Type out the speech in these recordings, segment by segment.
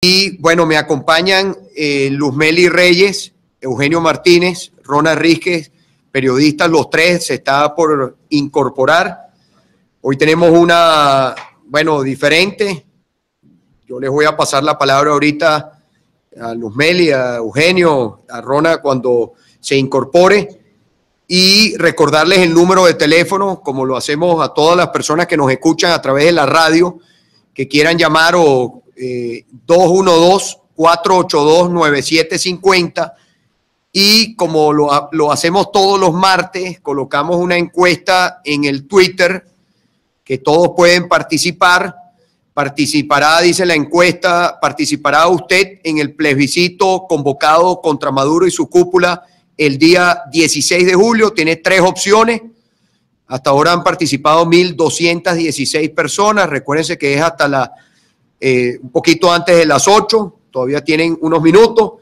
Y bueno, me acompañan Luzmeli Reyes, Eugenio Martínez, Rona Rísquez, periodistas, los tres se está por incorporar. Hoy tenemos una, diferente. Yo les voy a pasar la palabra ahorita a Luzmeli, a Eugenio, a Rona cuando se incorpore. Y recordarles el número de teléfono, como lo hacemos a todas las personas que nos escuchan a través de la radio, que quieran llamar o 212-482-9750, y como lo hacemos todos los martes, colocamos una encuesta en el Twitter que todos pueden participar. Participará, dice la encuesta, participará usted en el plebiscito convocado contra Maduro y su cúpula el día 16 de julio. Tiene tres opciones. Hasta ahora han participado 1.216 personas. Recuérdense que es hasta un poquito antes de las 8. Todavía tienen unos minutos.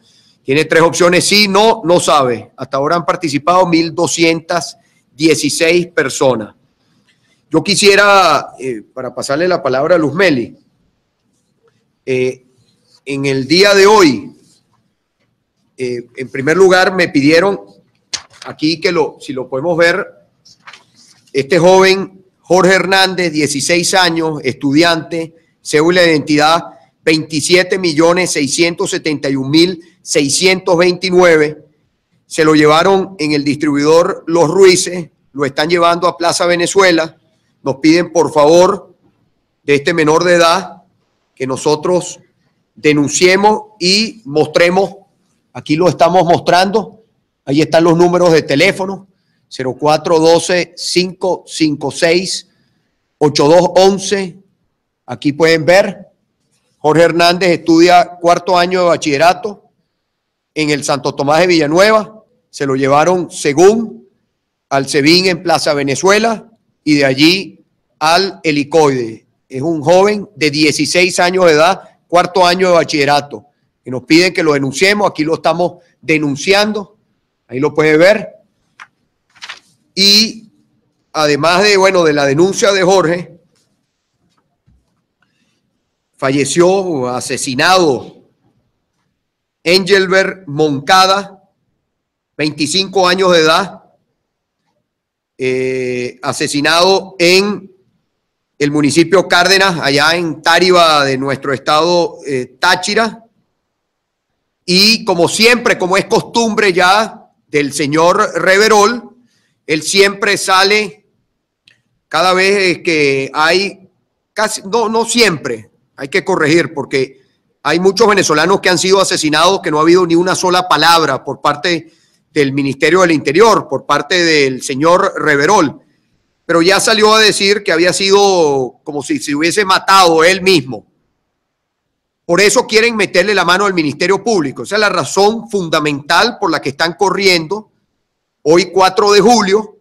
Tiene tres opciones: sí, no, no sabe. Hasta ahora han participado 1.216 personas. Yo quisiera, para pasarle la palabra a Luzmeli, en el día de hoy, en primer lugar me pidieron aquí que si lo podemos ver, este joven Jorge Hernández, 16 años, estudiante, cédula de identidad 27.671.629, se lo llevaron en el distribuidor Los Ruices, lo están llevando a Plaza Venezuela. Nos piden por favor de este menor de edad que nosotros denunciemos y mostremos. Aquí lo estamos mostrando. Ahí están los números de teléfono: 0412-556-8211. Aquí pueden ver. Jorge Hernández estudia cuarto año de bachillerato en el Santo Tomás de Villanueva. Se lo llevaron según al SEBIN en Plaza Venezuela y de allí al helicoide. Es un joven de 16 años de edad, cuarto año de bachillerato, que nos piden que lo denunciemos. Aquí lo estamos denunciando. Ahí lo puede ver. Y además de la denuncia de Jorge, falleció asesinado Engelbert Moncada, 25 años de edad, asesinado en el municipio Cárdenas, allá en Táriba de nuestro estado Táchira. Y como siempre, como es costumbre ya del señor Reverol, él siempre sale cada vez que hay, no siempre, hay que corregir, porque hay muchos venezolanos que han sido asesinados que no ha habido ni una sola palabra por parte del Ministerio del Interior, por parte del señor Reverol. Pero ya salió a decir que había sido como si se hubiese matado él mismo. Por eso quieren meterle la mano al Ministerio Público. Esa es la razón fundamental por la que están corriendo hoy 4 de julio,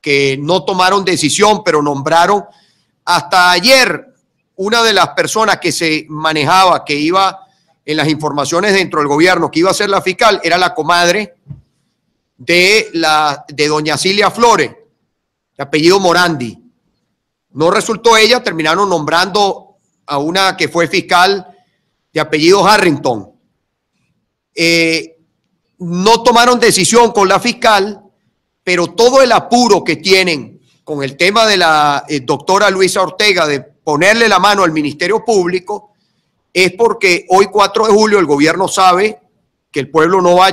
que no tomaron decisión, pero nombraron hasta ayer. Una de las personas que se manejaba, que iba en las informaciones dentro del gobierno, que iba a ser la fiscal, era la comadre de doña Cilia Flores, de apellido Morandi. No resultó ella, terminaron nombrando a una que fue fiscal de apellido Harrington. No tomaron decisión con la fiscal, pero todo el apuro que tienen con el tema de la doctora Luisa Ortega de ponerle la mano al Ministerio Público es porque hoy 4 de julio el gobierno sabe que el pueblo no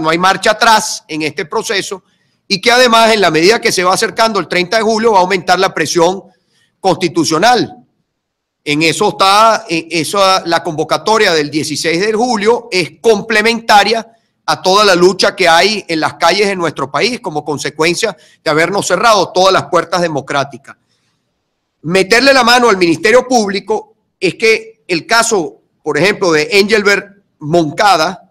hay marcha atrás en este proceso, y que además en la medida que se va acercando el 30 de julio va a aumentar la presión constitucional. En eso está, la convocatoria del 16 de julio es complementaria a toda la lucha que hay en las calles de nuestro país como consecuencia de habernos cerrado todas las puertas democráticas. Meterle la mano al Ministerio Público es que el caso, por ejemplo, de Engelbert Moncada,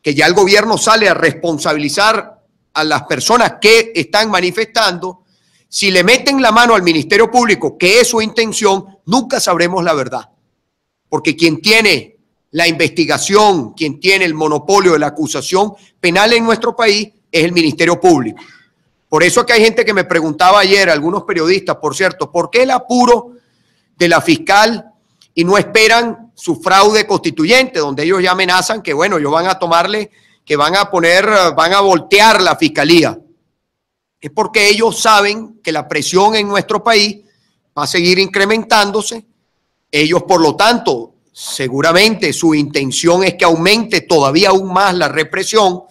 que ya el gobierno sale a responsabilizar a las personas que están manifestando, si le meten la mano al Ministerio Público, que es su intención, nunca sabremos la verdad. Porque quien tiene la investigación, quien tiene el monopolio de la acusación penal en nuestro país es el Ministerio Público. Por eso es que hay gente que me preguntaba ayer, algunos periodistas, por cierto, ¿por qué el apuro de la fiscal y no esperan su fraude constituyente, donde ellos ya amenazan que, bueno, ellos van a tomarle, que van a voltear la fiscalía. Es porque ellos saben que la presión en nuestro país va a seguir incrementándose. Ellos, por lo tanto, seguramente su intención es que aumente todavía aún más la represión,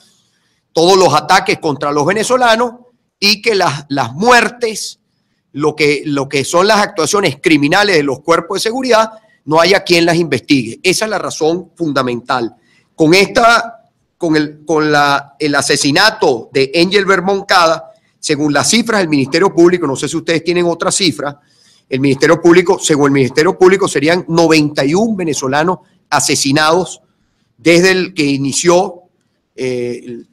todos los ataques contra los venezolanos y que las muertes, lo que son las actuaciones criminales de los cuerpos de seguridad, no haya quien las investigue. Esa es la razón fundamental. Con el asesinato de Engelbert Moncada, según las cifras del Ministerio Público, no sé si ustedes tienen otras cifras, el Ministerio Público, según el Ministerio Público, serían 91 venezolanos asesinados desde el que inició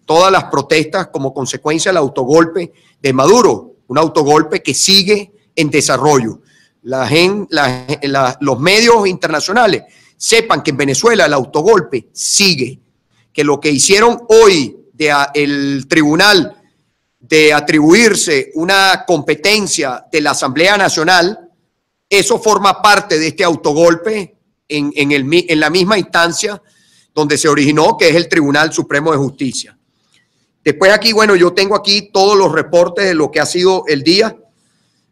todas las protestas como consecuencia del autogolpe de Maduro, un autogolpe que sigue en desarrollo. Los medios internacionales sepan que en Venezuela el autogolpe sigue, que lo que hicieron hoy el tribunal de atribuirse una competencia de la Asamblea Nacional, eso forma parte de este autogolpe en la misma instancia donde se originó, que es el Tribunal Supremo de Justicia. Después aquí, bueno, yo tengo aquí todos los reportes de lo que ha sido el día.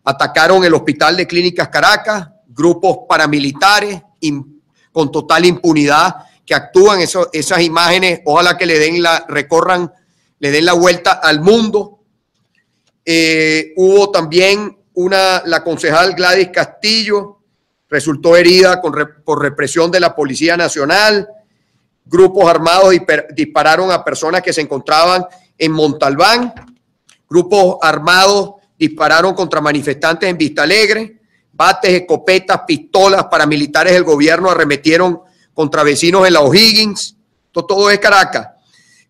Atacaron el Hospital de Clínicas Caracas, grupos paramilitares con total impunidad que actúan. Esas imágenes, ojalá que le den la vuelta al mundo. Hubo también la concejal Gladys Castillo, resultó herida por represión de la Policía Nacional. Grupos armados dispararon a personas que se encontraban en Montalbán. Grupos armados dispararon contra manifestantes en Vista Alegre. Bates, escopetas, pistolas, paramilitares del gobierno arremetieron contra vecinos en la O'Higgins. Todo es Caracas.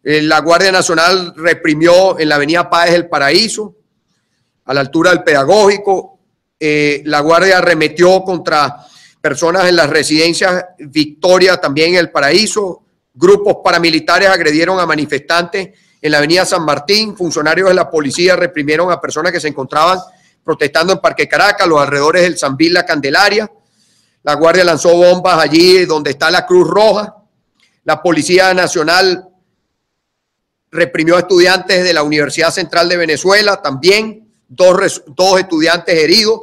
La Guardia Nacional reprimió en la avenida Páez del Paraíso, a la altura del Pedagógico. La Guardia arremetió contra personas en las residencias Victoria, también en el Paraíso. Grupos paramilitares agredieron a manifestantes en la avenida San Martín. Funcionarios de la policía reprimieron a personas que se encontraban protestando en Parque Caracas, los alrededores del Sambil La Candelaria. La Guardia lanzó bombas allí donde está la Cruz Roja. La Policía Nacional reprimió a estudiantes de la Universidad Central de Venezuela, también dos estudiantes heridos.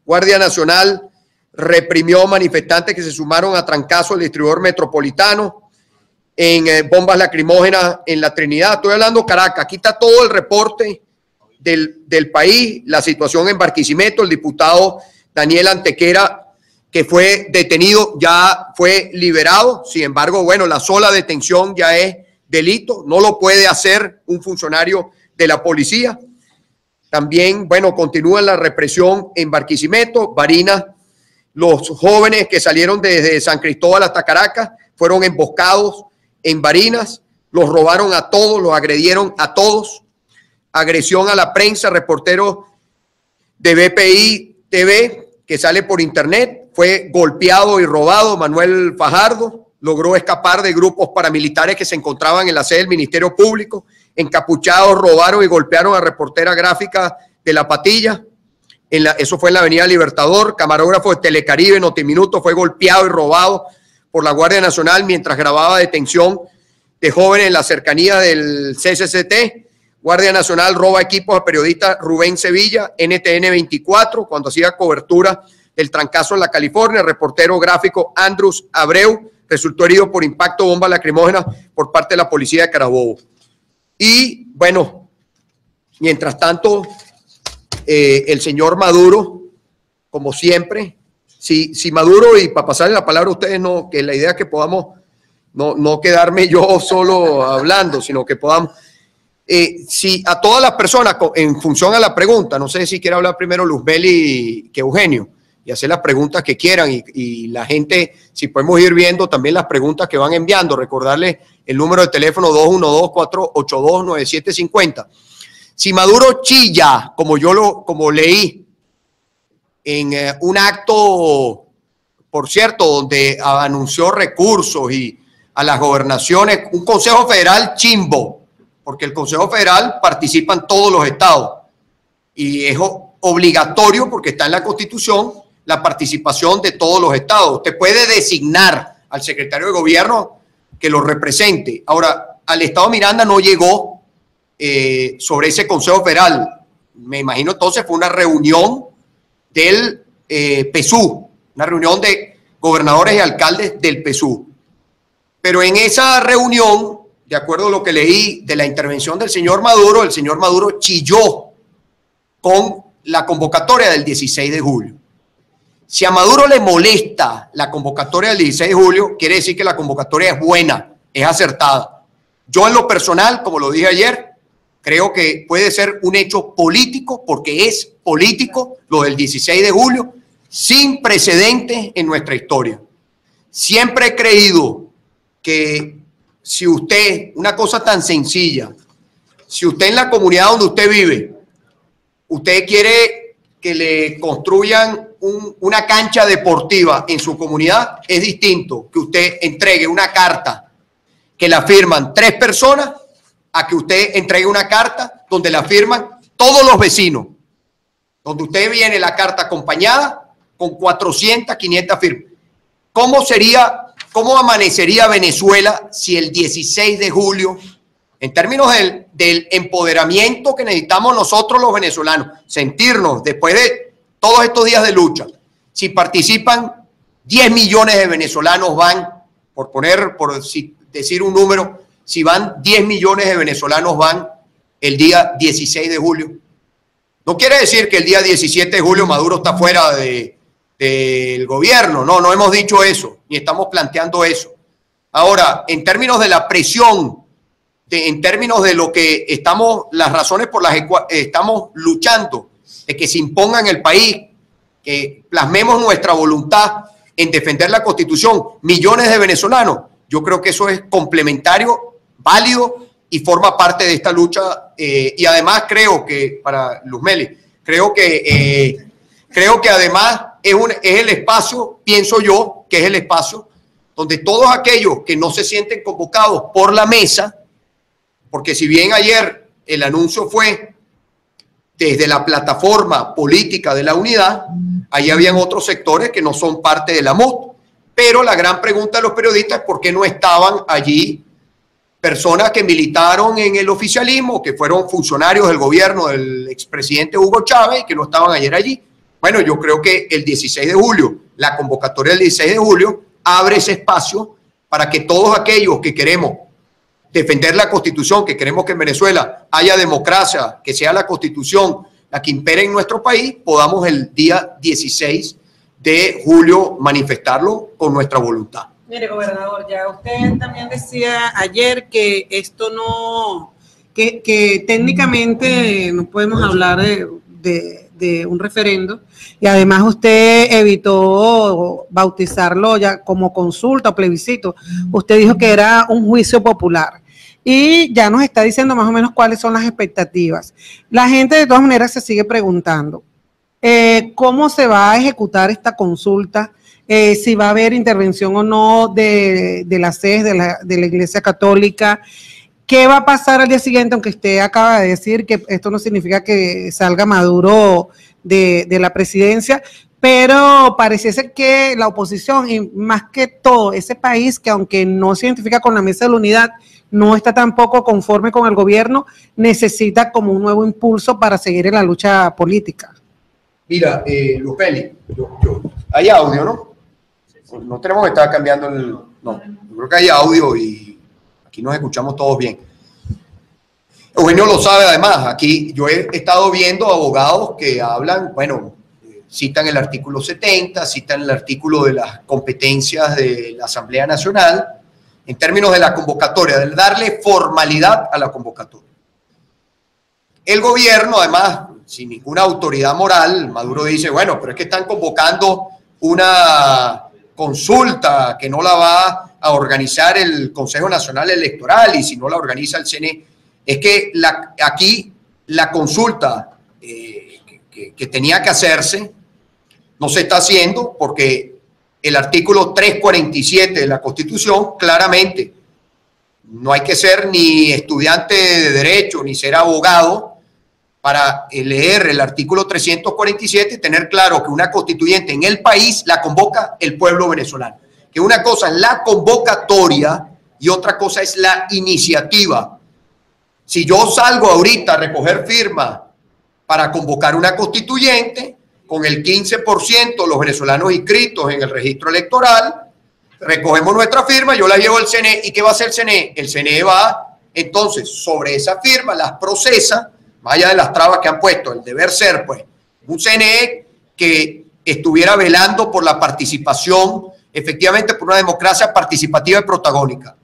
Guardia Nacional reprimió manifestantes que se sumaron a trancazo al distribuidor metropolitano en bombas lacrimógenas en la Trinidad. Estoy hablando Caracas. Aquí está todo el reporte del país, la situación en Barquisimeto. El diputado Daniel Antequera, que fue detenido, ya fue liberado. Sin embargo, bueno, la sola detención ya es delito. No lo puede hacer un funcionario de la policía. También, bueno, continúa la represión en Barquisimeto. Barinas, los jóvenes que salieron desde San Cristóbal hasta Caracas fueron emboscados en Barinas, los robaron a todos, los agredieron a todos. Agresión a la prensa, reportero de BPI TV que sale por internet, fue golpeado y robado. Manuel Fajardo logró escapar de grupos paramilitares que se encontraban en la sede del Ministerio Público. Encapuchados robaron y golpearon a reportera gráfica de La Patilla. Eso fue en la avenida Libertador. Camarógrafo de Telecaribe, Notiminuto, fue golpeado y robado por la Guardia Nacional mientras grababa detención de jóvenes en la cercanía del CCCT. Guardia Nacional roba equipos a periodista Rubén Sevilla, NTN 24, cuando hacía cobertura del trancazo en la California. Reportero gráfico Andrus Abreu resultó herido por impacto de bomba lacrimógena por parte de la policía de Carabobo. Y bueno, mientras tanto, el señor Maduro, como siempre, si Maduro, y para pasarle la palabra a ustedes, no, que la idea es que podamos no quedarme yo solo hablando, sino que podamos, si a todas las personas, en función a la pregunta, no sé si quiere hablar primero Luzbeli que Eugenio, y hacer las preguntas que quieran, y la gente, si podemos ir viendo también las preguntas que van enviando, recordarles el número de teléfono 212-482-9750. Si Maduro chilla, como leí, en un acto, por cierto, donde anunció recursos y a las gobernaciones, un Consejo Federal chimbo, porque el Consejo Federal participan todos los estados y es obligatorio porque está en la Constitución la participación de todos los estados. Usted puede designar al secretario de gobierno que lo represente. Ahora, al estado Miranda no llegó sobre ese Consejo Federal. Me imagino entonces fue una reunión del PSUV, una reunión de gobernadores y alcaldes del PSUV. Pero en esa reunión, de acuerdo a lo que leí de la intervención del señor Maduro, el señor Maduro chilló con la convocatoria del 16 de julio. Si a Maduro le molesta la convocatoria del 16 de julio, quiere decir que la convocatoria es buena, es acertada. Yo en lo personal, como lo dije ayer, creo que puede ser un hecho político, porque es político lo del 16 de julio, sin precedentes en nuestra historia. Siempre he creído que si usted, una cosa tan sencilla, si usted en la comunidad donde usted vive, usted quiere que le construyan una cancha deportiva en su comunidad, es distinto que usted entregue una carta que la firman 3 personas a que usted entregue una carta donde la firman todos los vecinos, donde usted viene la carta acompañada con 400, 500 firmas. ¿Cómo amanecería Venezuela si el 16 de julio, en términos del empoderamiento que necesitamos nosotros los venezolanos, sentirnos después de todos estos días de lucha, si participan 10 millones de venezolanos van, por decir un número, si van 10 millones de venezolanos van el día 16 de julio? No quiere decir que el día 17 de julio Maduro está fuera del gobierno. No hemos dicho eso, ni estamos planteando eso. Ahora, en términos de la presión, en términos de lo que estamos, las razones por las que estamos luchando, de que se imponga en el país, que plasmemos nuestra voluntad en defender la Constitución, millones de venezolanos, yo creo que eso es complementario, válido y forma parte de esta lucha. Y además creo que, para Luzmeli, creo que además es el espacio, pienso yo, que es el espacio donde todos aquellos que no se sienten convocados por la mesa, porque si bien ayer el anuncio fue desde la plataforma política de la unidad, ahí habían otros sectores que no son parte de la MUD, pero la gran pregunta de los periodistas es por qué no estaban allí personas que militaron en el oficialismo, que fueron funcionarios del gobierno del expresidente Hugo Chávez, que no estaban ayer allí. Bueno, yo creo que el 16 de julio, la convocatoria del 16 de julio, abre ese espacio para que todos aquellos que queremos defender la Constitución, que queremos que en Venezuela haya democracia, que sea la Constitución la que impere en nuestro país, podamos el día 16 de julio manifestarlo con nuestra voluntad. Mire, gobernador, ya usted también decía ayer que esto no, que técnicamente no podemos hablar de un referendo, y además usted evitó bautizarlo ya como consulta o plebiscito. Usted dijo que era un juicio popular y ya nos está diciendo más o menos cuáles son las expectativas. La gente de todas maneras se sigue preguntando cómo se va a ejecutar esta consulta, si va a haber intervención o no de las sedes de la Iglesia Católica. ¿Qué va a pasar al día siguiente? Aunque usted acaba de decir que esto no significa que salga Maduro de la presidencia, pero pareciese que la oposición, y más que todo ese país que aunque no se identifica con la Mesa de la Unidad, no está tampoco conforme con el gobierno, necesita como un nuevo impulso para seguir en la lucha política. Mira, Luzmeli, hay audio, ¿no? No tenemos que estar cambiando no, yo creo que hay audio y aquí nos escuchamos todos bien. Eugenio lo sabe además, aquí yo he estado viendo abogados que hablan, bueno, citan el artículo 70, citan el artículo de las competencias de la Asamblea Nacional, en términos de la convocatoria, de darle formalidad a la convocatoria. El gobierno, además, sin ninguna autoridad moral, Maduro dice, bueno, pero es que están convocando una consulta que no la va a organizar el Consejo Nacional Electoral y si no la organiza el CNE. Es que aquí la consulta que tenía que hacerse no se está haciendo porque el artículo 347 de la Constitución claramente no hay que ser ni estudiante de Derecho ni ser abogado para leer el artículo 347 y tener claro que una constituyente en el país la convoca el pueblo venezolano. Que una cosa es la convocatoria y otra cosa es la iniciativa. Si yo salgo ahorita a recoger firmas para convocar una constituyente, con el 15% de los venezolanos inscritos en el registro electoral, recogemos nuestra firma, yo la llevo al CNE. ¿Y qué va a hacer el CNE? El CNE va, entonces, sobre esa firma, las procesa, más allá de las trabas que han puesto, el deber ser, pues, un CNE que estuviera velando por la participación, efectivamente por una democracia participativa y protagónica.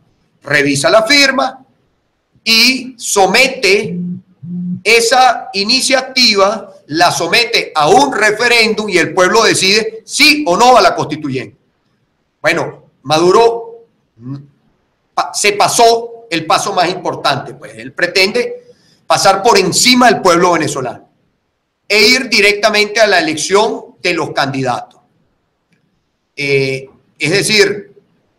Revisa la firma y somete esa iniciativa, la somete a un referéndum y el pueblo decide sí o no a la constituyente. Bueno, Maduro se pasó el paso más importante, pues él pretende pasar por encima del pueblo venezolano e ir directamente a la elección de los candidatos. Es decir,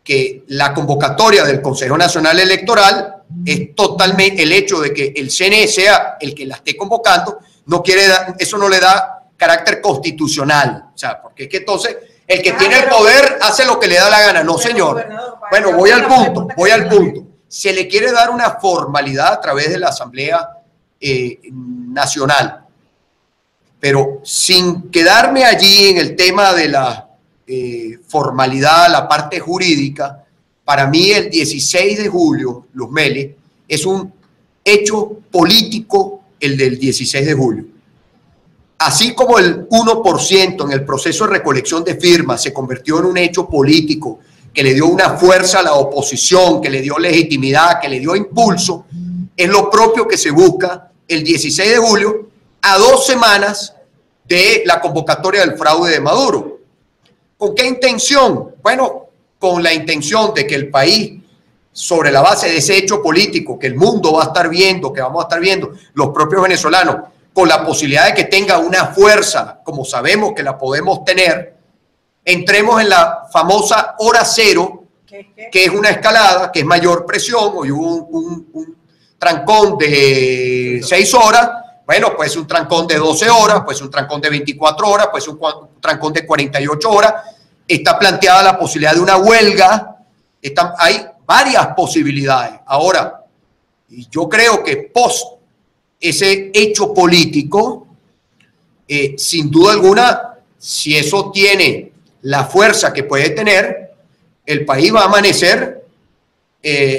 que la convocatoria del Consejo Nacional Electoral es totalmente, el hecho de que el CNE sea el que la esté convocando, no quiere dar, eso no le da carácter constitucional. O sea, porque es que entonces el que tiene el poder hace lo que le da la gana. No, señor. Bueno, voy al punto. Se le quiere dar una formalidad a través de la Asamblea Nacional. Pero sin quedarme allí en el tema de la formalidad, la parte jurídica, para mí el 16 de julio, Luz Meli, es un hecho político el del 16 de julio. Así como el 1% en el proceso de recolección de firmas se convirtió en un hecho político que le dio una fuerza a la oposición, que le dio legitimidad, que le dio impulso, es lo propio que se busca el 16 de julio, a 2 semanas de la convocatoria del fraude de Maduro. ¿Con qué intención? Bueno, con la intención de que el país, sobre la base de ese hecho político que el mundo va a estar viendo, que vamos a estar viendo los propios venezolanos, con la posibilidad de que tenga una fuerza, como sabemos que la podemos tener, entremos en la famosa hora cero, que es una escalada, que es mayor presión. Hoy hubo un trancón de 6 horas, bueno, pues un trancón de 12 horas, pues un trancón de 24 horas, pues un trancón de 48 horas. Está planteada la posibilidad de una huelga, hay varias posibilidades. Ahora, yo creo que post ese hecho político, sin duda alguna, si eso tiene la fuerza que puede tener, el país va a amanecer,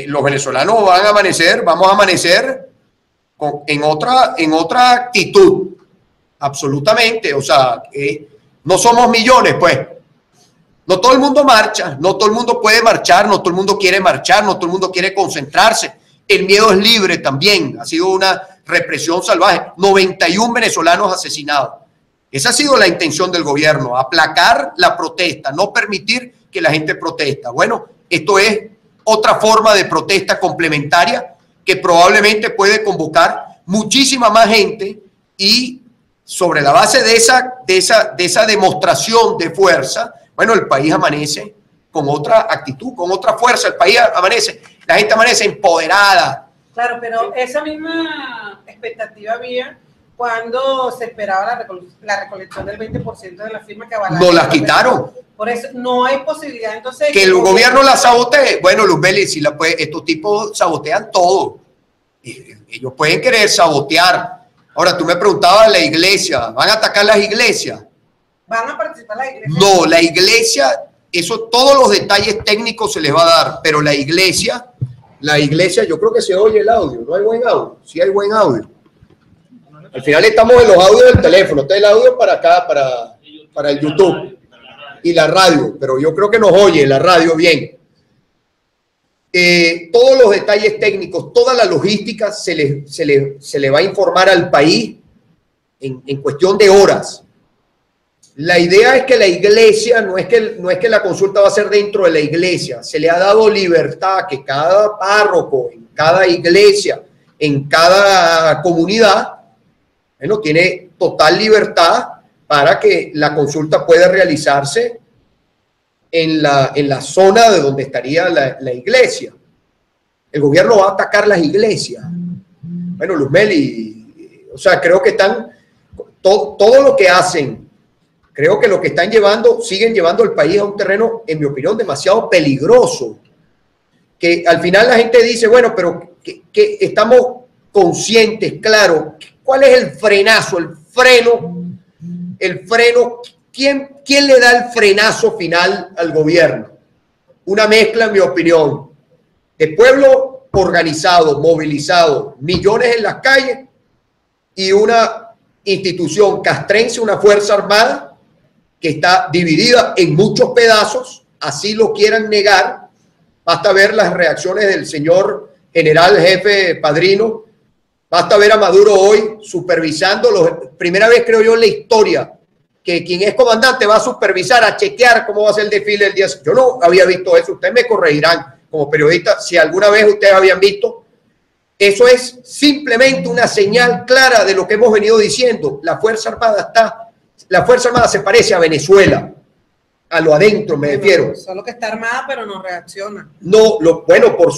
los venezolanos van a amanecer, vamos a amanecer en otra actitud, absolutamente. O sea, no somos millones, pues. No todo el mundo marcha, no todo el mundo puede marchar, no todo el mundo quiere marchar, no todo el mundo quiere concentrarse. El miedo es libre también, ha sido una represión salvaje. 91 venezolanos asesinados. Esa ha sido la intención del gobierno, aplacar la protesta, no permitir que la gente protesta. Bueno, esto es otra forma de protesta complementaria que probablemente puede convocar muchísima más gente y sobre la base de esa demostración de fuerza, bueno, el país amanece con otra actitud, con otra fuerza. El país amanece, la gente amanece empoderada. Claro, pero esa misma expectativa había cuando se esperaba la recolección del 20% de las firmas que avalaban. No las quitaron. Por eso no hay posibilidad entonces que el gobierno la sabotee. Bueno, Luz Meli, si estos tipos sabotean todo. Ellos pueden querer sabotear. Ahora, tú me preguntabas, la iglesia, ¿van a atacar las iglesias? ¿Van a participar las iglesias? No, la iglesia, eso, todos los detalles técnicos se les va a dar, pero la iglesia, yo creo que se oye el audio, ¿no hay buen audio? Sí hay buen audio. Al final estamos en los audios del teléfono, este es el audio para acá, para el YouTube y la radio, pero yo creo que nos oye la radio bien. Todos los detalles técnicos, toda la logística se le va a informar al país en cuestión de horas. La idea es que la iglesia, no es que la consulta va a ser dentro de la iglesia, se le ha dado libertad que cada párroco, en cada iglesia, en cada comunidad, bueno, tiene total libertad para que la consulta pueda realizarse en la zona de donde estaría la iglesia. El gobierno va a atacar las iglesias. Bueno, Luz Meli, O sea, creo que están, todo lo que hacen, creo que lo que están llevando, siguen llevando el país a un terreno, en mi opinión, demasiado peligroso. Que al final la gente dice, bueno, pero que estamos conscientes, claro, ¿cuál es el frenazo, el freno? ¿Quién le da el frenazo final al gobierno? Una mezcla, en mi opinión, de pueblo organizado, movilizado, millones en las calles y una institución castrense, una Fuerza Armada que está dividida en muchos pedazos, así lo quieran negar. Basta ver las reacciones del señor general jefe Padrino, basta ver a Maduro hoy supervisando, primera vez creo yo en la historia que quien es comandante va a supervisar, a chequear cómo va a ser el desfile el día. Yo no había visto eso, ustedes me corregirán como periodista si alguna vez ustedes habían visto. Eso es simplemente una señal clara de lo que hemos venido diciendo. La Fuerza Armada se parece a Venezuela, a lo adentro me refiero. Solo que está armada pero no reacciona. No, bueno, por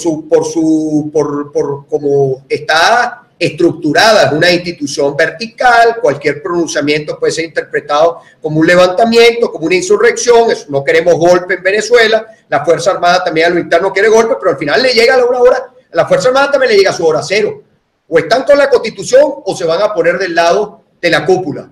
como está estructurada, es una institución vertical, cualquier pronunciamiento puede ser interpretado como un levantamiento, como una insurrección, no queremos golpe en Venezuela, la Fuerza Armada también a lo interno quiere golpe, pero al final le llega a una hora, a la Fuerza Armada también le llega a su hora cero, o están con la Constitución o se van a poner del lado de la cúpula.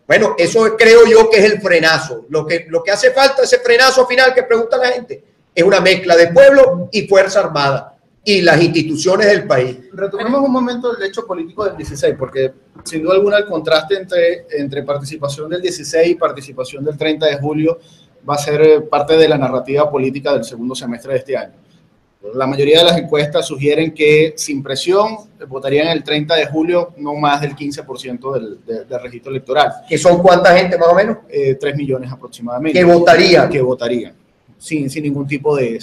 Bueno, eso creo yo que es el frenazo, lo que hace falta, ese frenazo final que pregunta la gente, es una mezcla de pueblo y Fuerza Armada y las instituciones del país. Retomemos un momento el hecho político del 16, porque sin duda alguna el contraste entre participación del 16 y participación del 30 de julio va a ser parte de la narrativa política del segundo semestre de este año. La mayoría de las encuestas sugieren que sin presión votarían el 30 de julio no más del 15% del registro electoral. ¿Que son cuánta gente más o menos? 3 millones aproximadamente. ¿Que votarían? Que votarían, sin ningún tipo de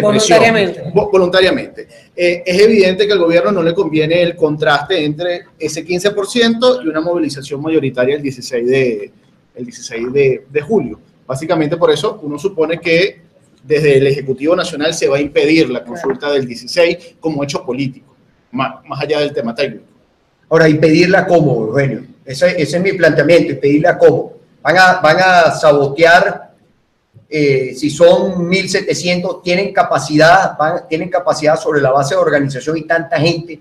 voluntariamente. Presión, voluntariamente. Es evidente que al gobierno no le conviene el contraste entre ese 15% y una movilización mayoritaria el 16 de julio. Básicamente por eso uno supone que desde el Ejecutivo Nacional se va a impedir la consulta del 16 como hecho político, más allá del tema técnico. Ahora, ¿impedirla cómo, Eugenio? Ese es mi planteamiento, impedirla cómo. Van a sabotear. Si son 1.700, tienen capacidad sobre la base de organización y tanta gente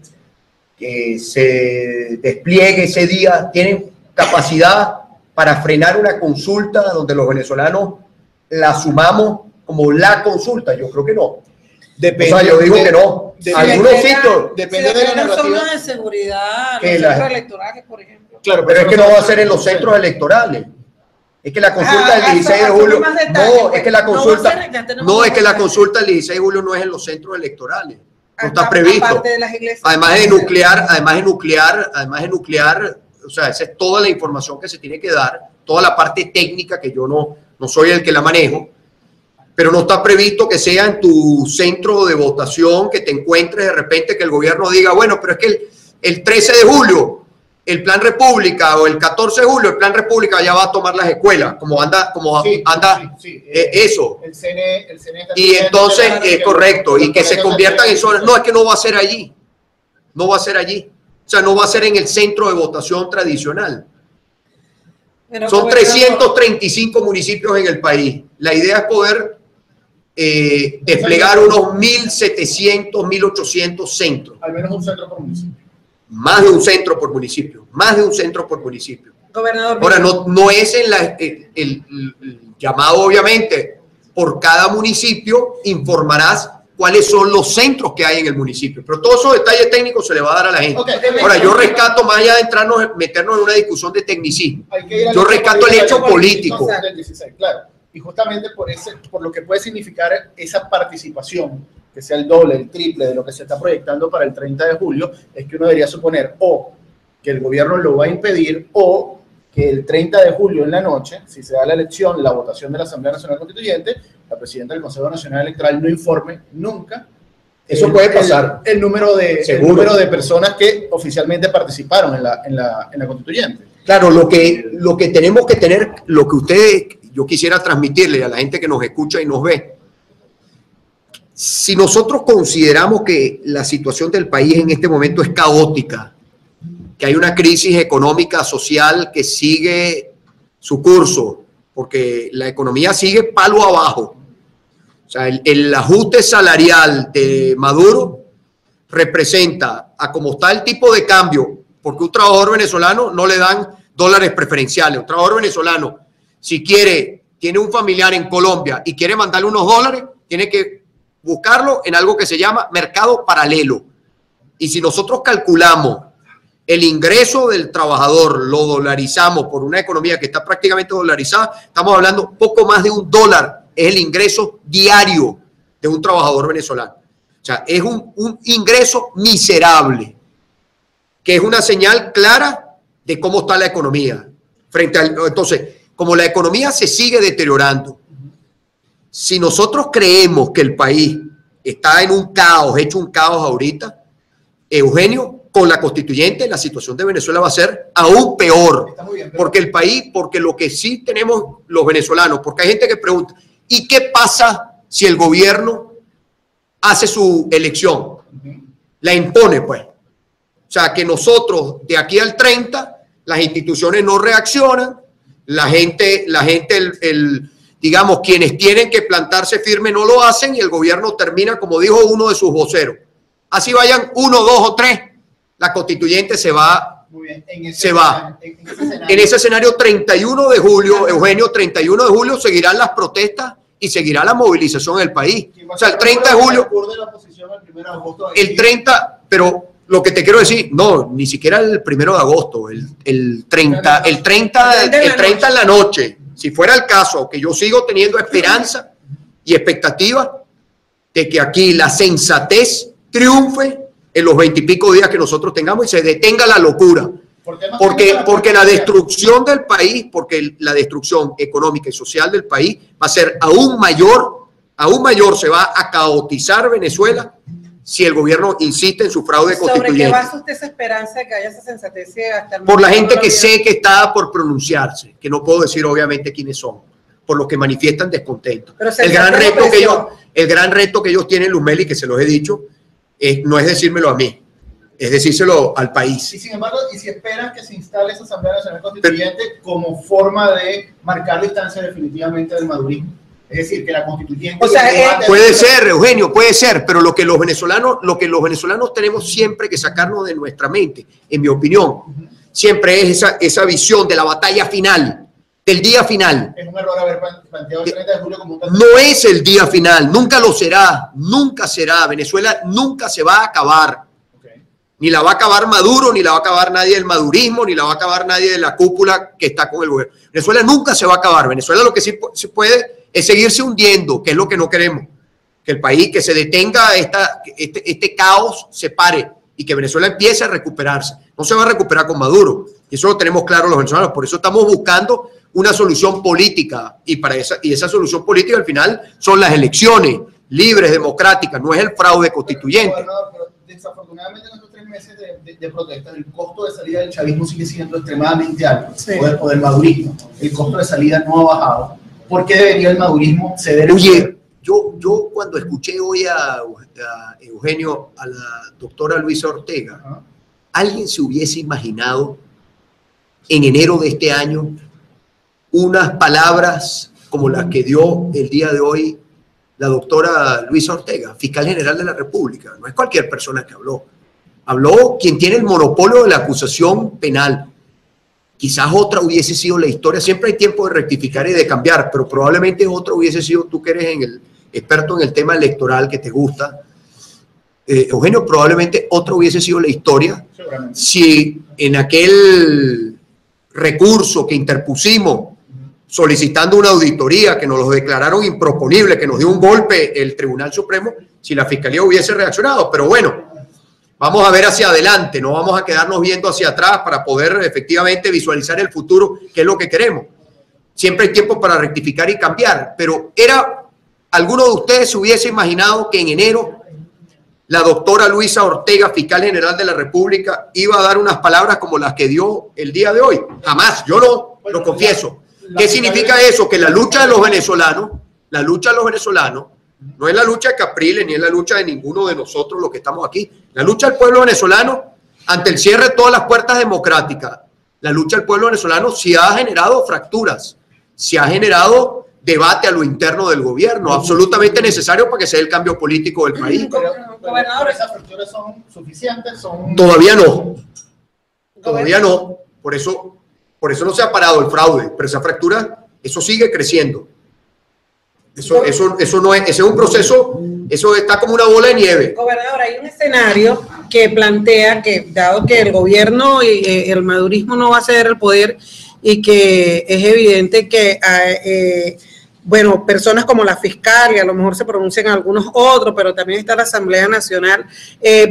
que se despliegue ese día, tienen capacidad para frenar una consulta donde los venezolanos la asumamos como la consulta. Yo creo que no. Depende, o sea, yo digo que no. Algunos sitios. Depende de la narrativa. Zonas de seguridad, los centros electorales, por ejemplo. Claro, pero es que no va a ser en los centros electorales. Es que la consulta del 16 de julio, no, es que la consulta, no, es que la consulta del 16 de julio no es en los centros electorales, no está previsto. Además de nuclear, o sea, esa es toda la información que se tiene que dar, toda la parte técnica que yo no soy el que la manejo, pero no está previsto que sea en tu centro de votación, que te encuentres de repente que el gobierno diga, bueno, pero es que el 13 de julio el Plan República o el 14 de julio el Plan República ya va a tomar las escuelas, como anda eso. El CNE y entonces es correcto, y que se conviertan en zonas. No, es que no va a ser allí. No va a ser allí. O sea, no va a ser en el centro de votación tradicional. Pero son 335 municipios en el país. La idea es poder desplegar unos 1.700, 1.800 centros. Al menos un centro por municipio. Más de un centro por municipio, Gobernador. Ahora, no es en el llamado, obviamente, por cada municipio informarás cuáles son los centros que hay en el municipio, pero todos esos detalles técnicos se le va a dar a la gente. Ahora, yo rescato, más allá de meternos en una discusión de tecnicismo, yo rescato el hecho político. Claro, y justamente por lo que puede significar esa participación, que sea el doble, el triple de lo que se está proyectando para el 30 de julio, es que uno debería suponer o que el gobierno lo va a impedir o que el 30 de julio en la noche, si se da la elección, la votación de la Asamblea Nacional Constituyente, la presidenta del Consejo Nacional Electoral no informe nunca. Eso puede pasar. El número de personas que oficialmente participaron en la Constituyente. Claro, lo que tenemos que tener, lo que yo quisiera transmitirle a la gente que nos escucha y nos ve. Si nosotros consideramos que la situación del país en este momento es caótica que hay una crisis económica, social que sigue su curso, porque la economía sigue palo abajo. O sea, el ajuste salarial de Maduro representa a cómo está el tipo de cambio, porque un trabajador venezolano no le dan dólares preferenciales. Un trabajador venezolano, si tiene un familiar en Colombia y quiere mandarle unos dólares, tiene que buscarlo en algo que se llama mercado paralelo. Y si nosotros calculamos el ingreso del trabajador, lo dolarizamos por una economía que está prácticamente dolarizada, estamos hablando poco más de $1, es el ingreso diario de un trabajador venezolano. O sea, es un ingreso miserable, que es una señal clara de cómo está la economía. Entonces, como la economía se sigue deteriorando, si nosotros creemos que el país está en un caos, hecho un caos ahorita, Eugenio, con la constituyente, la situación de Venezuela va a ser aún peor. Porque el país, porque lo que sí tenemos los venezolanos, porque hay gente que pregunta, ¿y qué pasa si el gobierno hace su elección? La impone, pues. O sea, que nosotros de aquí al 30, las instituciones no reaccionan, la gente, digamos, quienes tienen que plantarse firme no lo hacen y el gobierno termina, como dijo uno de sus voceros. Así vayan 1, 2 o 3, la constituyente se va. Muy bien. En ese escenario, 31 de julio, Eugenio, 31 de julio seguirán las protestas y seguirá la movilización del país. O sea, el 30 de julio, el 30, pero lo que te quiero decir, no, ni siquiera el 1 de agosto, el 30 en la noche, si fuera el caso, que yo sigo teniendo esperanza y expectativa de que aquí la sensatez triunfe en los 20 y pico días que nosotros tengamos y se detenga la locura. Porque la destrucción del país, porque la destrucción económica y social del país va a ser aún mayor, se va a caotizar Venezuela si el gobierno insiste en su fraude constituyente. ¿Sobre qué basa usted esa esperanza de que haya esa sensatez hasta el momento? Por la gente que sé que está por pronunciarse, que no puedo decir obviamente quiénes son, por los que manifiestan descontento. El gran reto que ellos tienen, Luzmeli, que se los he dicho, no es decírmelo a mí, es decírselo al país. Y sin embargo, y si esperan que se instale esa Asamblea Nacional Constituyente como forma de marcar distancia definitivamente del madurismo. Es decir, que la constituyente... Puede ser, Eugenio, puede ser, pero lo que los venezolanos tenemos siempre que sacarnos de nuestra mente, en mi opinión, siempre es esa visión de la batalla final, del día final. Es un error haber planteado el 30 de julio como un... No es el día final, nunca lo será, nunca será. Venezuela nunca se va a acabar. Ni la va a acabar Maduro, ni la va a acabar nadie del madurismo, ni la va a acabar nadie de la cúpula que está con el gobierno. Venezuela nunca se va a acabar. Venezuela lo que sí se puede es seguirse hundiendo, que es lo que no queremos. Que el país, que se detenga este caos, se pare y que Venezuela empiece a recuperarse. No se va a recuperar con Maduro. Y eso lo tenemos claro los venezolanos. Por eso estamos buscando una solución política. Y esa solución política al final son las elecciones libres, democráticas. No es el fraude constituyente. Pero desafortunadamente en estos 3 meses de protesta, el costo de salida del chavismo sigue siendo extremadamente alto, sí. o del madurismo. El costo de salida no ha bajado. ¿Por qué debería el madurismo ceder? Oye, yo cuando escuché hoy a Eugenio, a la doctora Luisa Ortega, ¿alguien se hubiese imaginado en enero de este año unas palabras como las que dio el día de hoy la doctora Luisa Ortega, fiscal general de la República? No es cualquier persona que habló. Habló quien tiene el monopolio de la acusación penal. Quizás otra hubiese sido la historia. Siempre hay tiempo de rectificar y de cambiar, pero probablemente otra hubiese sido, tú que eres experto en el tema electoral que te gusta, Eugenio, probablemente otra hubiese sido la historia si en aquel recurso que interpusimos solicitando una auditoría, que nos lo declararon improponible, que nos dio un golpe el Tribunal Supremo, si la Fiscalía hubiese reaccionado. Pero bueno, vamos a ver hacia adelante, no vamos a quedarnos viendo hacia atrás para poder efectivamente visualizar el futuro, que es lo que queremos. Siempre hay tiempo para rectificar y cambiar, pero ¿alguno de ustedes se hubiese imaginado que en enero la doctora Luisa Ortega, fiscal general de la República, iba a dar unas palabras como las que dio el día de hoy? Jamás, yo no, lo confieso. ¿Qué significa eso? Que la lucha de los venezolanos, no es la lucha de Capriles ni es la lucha de ninguno de nosotros los que estamos aquí. La lucha del pueblo venezolano ante el cierre de todas las puertas democráticas, la lucha del pueblo venezolano sí ha generado fracturas, sí ha generado debate a lo interno del gobierno, absolutamente necesario para que se dé el cambio político del país. Pero ¿esas fracturas son suficientes? Todavía no. Todavía no. Por eso no se ha parado el fraude, pero esa fractura, eso sigue creciendo. Eso no es, ese es un proceso, eso está como una bola de nieve. Gobernador, hay un escenario que plantea que, dado que el gobierno y el madurismo no va a ceder el poder y que es evidente que bueno, personas como la fiscal, y a lo mejor se pronuncian algunos otros, pero también está la Asamblea Nacional,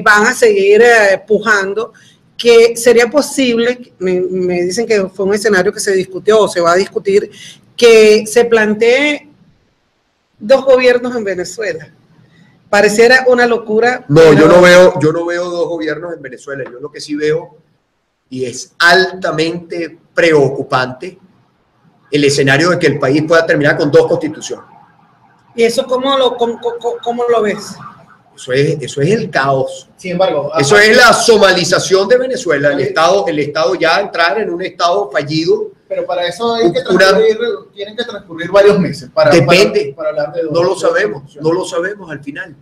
van a seguir pujando, que sería posible, me dicen que fue un escenario que se discutió o se va a discutir, que se plantee 2 gobiernos en Venezuela. Pareciera una locura. No, pero yo no veo 2 gobiernos en Venezuela. Yo lo que sí veo, y es altamente preocupante, el escenario de que el país pueda terminar con 2 constituciones. ¿Y eso cómo lo ves? Eso es el caos. Sin embargo, eso es la somalización de Venezuela, el Estado ya entrar en un Estado fallido. Pero para eso tienen que transcurrir varios meses. Depende, para hablar de no lo sabemos al final.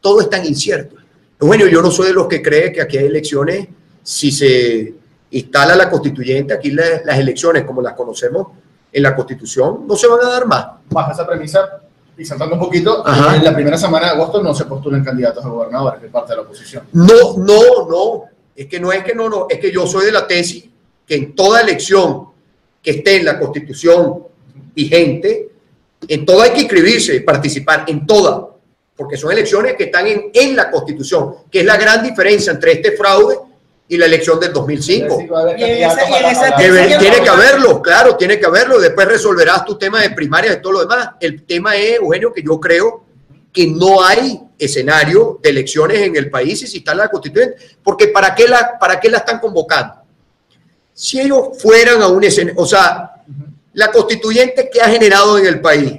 Todo es tan incierto. Bueno, yo no soy de los que cree que aquí hay elecciones, si se instala la constituyente, aquí las elecciones como las conocemos en la Constitución no se van a dar más. Bajo esa premisa, y saltando un poquito, en la primera semana de agosto no se postulan candidatos a gobernadores de parte de la oposición. No. Es que yo soy de la tesis que en toda elección que esté en la Constitución vigente, en toda hay que inscribirse y participar, en toda, porque son elecciones que están en la Constitución, que es la gran diferencia entre este fraude y la elección del 2005. Tiene que haberlo, claro, tiene que haberlo. Después resolverás tu tema de primarias y todo lo demás. El tema es, Eugenio, que yo creo que no hay escenario de elecciones en el país y si está la constituyente, porque ¿para qué la están convocando? Si ellos fueran a un escenario, o sea, la constituyente que ha generado en el país,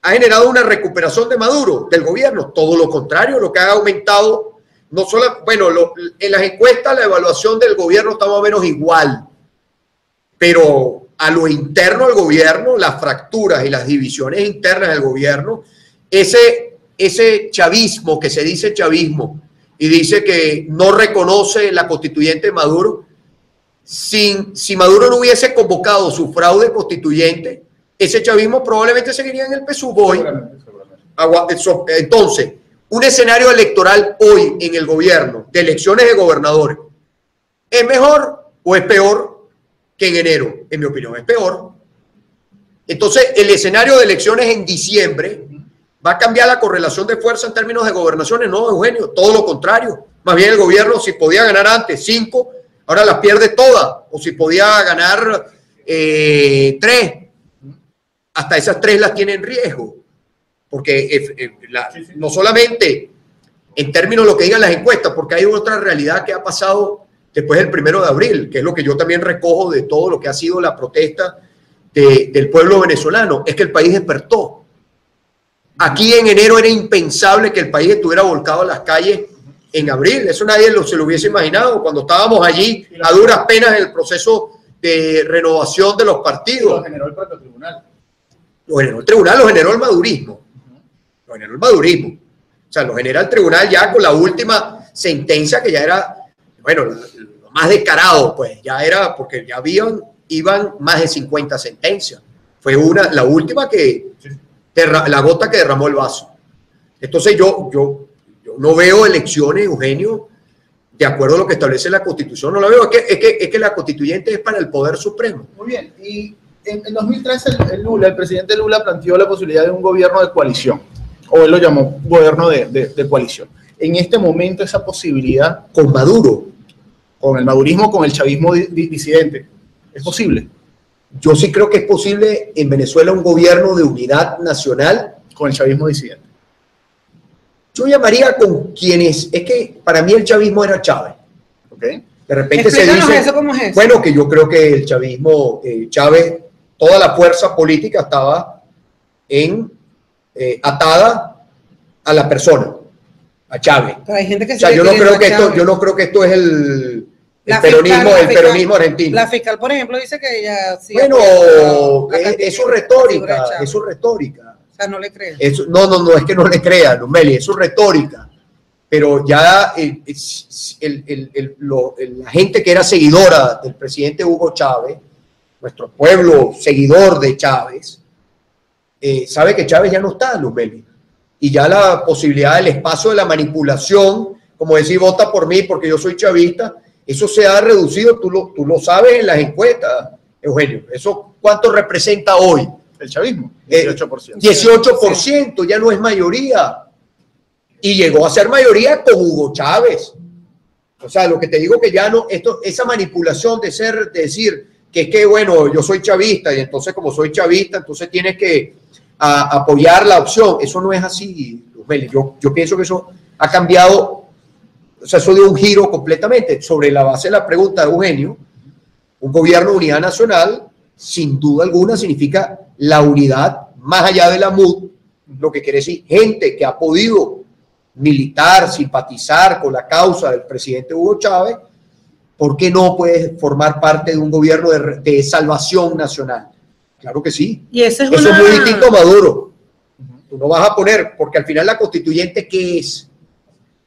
ha generado una recuperación de Maduro, del gobierno, todo lo contrario, lo que ha aumentado. No solo, bueno, en las encuestas la evaluación del gobierno está más o menos igual, pero a lo interno del gobierno, las fracturas y las divisiones internas del gobierno, ese chavismo que se dice chavismo y dice que no reconoce la constituyente de Maduro, si Maduro no hubiese convocado su fraude constituyente, ese chavismo probablemente seguiría en el PSUV hoy. Entonces, un escenario electoral hoy en el gobierno de elecciones de gobernadores, ¿es mejor o es peor que en enero? En mi opinión, es peor. Entonces, el escenario de elecciones en diciembre va a cambiar la correlación de fuerza en términos de gobernaciones. No, Eugenio, todo lo contrario. Más bien el gobierno, si podía ganar antes 5, ahora las pierde todas. O si podía ganar 3, hasta esas 3 las tiene en riesgo. Porque no solamente en términos de lo que digan las encuestas, porque hay otra realidad que ha pasado después del 1 de abril, que es lo que yo también recojo de todo lo que ha sido la protesta del pueblo venezolano, es que el país despertó. Aquí en enero era impensable que el país estuviera volcado a las calles en abril, eso nadie se lo hubiese imaginado, cuando estábamos allí a duras penas en el proceso de renovación de los partidos. Lo generó el propio tribunal. Lo generó el tribunal, lo generó el madurismo. Lo generó el madurismo. O sea, lo genera el tribunal ya con la última sentencia que ya era, bueno, lo más descarado, pues ya era, porque ya iban más de 50 sentencias. Fue la última la gota que derramó el vaso. Entonces yo no veo elecciones, Eugenio, de acuerdo a lo que establece la Constitución, no la veo. Es que la constituyente es para el Poder Supremo. Muy bien, y en 2013 el presidente Lula planteó la posibilidad de un gobierno de coalición, o él lo llamó gobierno de coalición. En este momento esa posibilidad... Con Maduro. Con el madurismo, con el chavismo disidente, ¿es posible? Yo sí creo que es posible en Venezuela un gobierno de unidad nacional. Con el chavismo disidente. Yo llamaría con quienes... Es que para mí el chavismo era Chávez. Okay. De repente se dice... Eso, ¿cómo es eso? Bueno, que yo creo que el chavismo, Chávez, toda la fuerza política estaba atada a la persona, a Chávez. Pero hay gente que o sea, yo no creo que esto es El peronismo argentino. La fiscal, por ejemplo, dice que ella sí. Bueno, es su retórica, es su retórica. O sea, no le creo. No, es que no le crea, Lumeli, es su retórica. Pero ya la gente que era seguidora del presidente Hugo Chávez, nuestro pueblo seguidor de Chávez, sabe que Chávez ya no está, Lumeli. Y ya la posibilidad del espacio de la manipulación, como decir, vota por mí porque yo soy chavista, eso se ha reducido, tú lo sabes en las encuestas, Eugenio. ¿Eso cuánto representa hoy? El chavismo, 18%. 18%, ya no es mayoría. Y llegó a ser mayoría con Hugo Chávez. O sea, lo que te digo que ya no, esa manipulación de decir que es que, bueno, yo soy chavista y entonces como soy chavista, entonces tienes que apoyar la opción. Eso no es así, Luzmeli. Yo pienso que eso ha cambiado. O sea, eso dio un giro completamente. Sobre la base de la pregunta de Eugenio, un gobierno de unidad nacional, sin duda alguna, significa la unidad más allá de la MUD, lo que quiere decir gente que ha podido militar, simpatizar con la causa del presidente Hugo Chávez. ¿Por qué no puede formar parte de un gobierno de salvación nacional? Claro que sí. Y eso es muy distinto a Maduro. Tú no vas a poner, porque al final la constituyente, ¿qué es?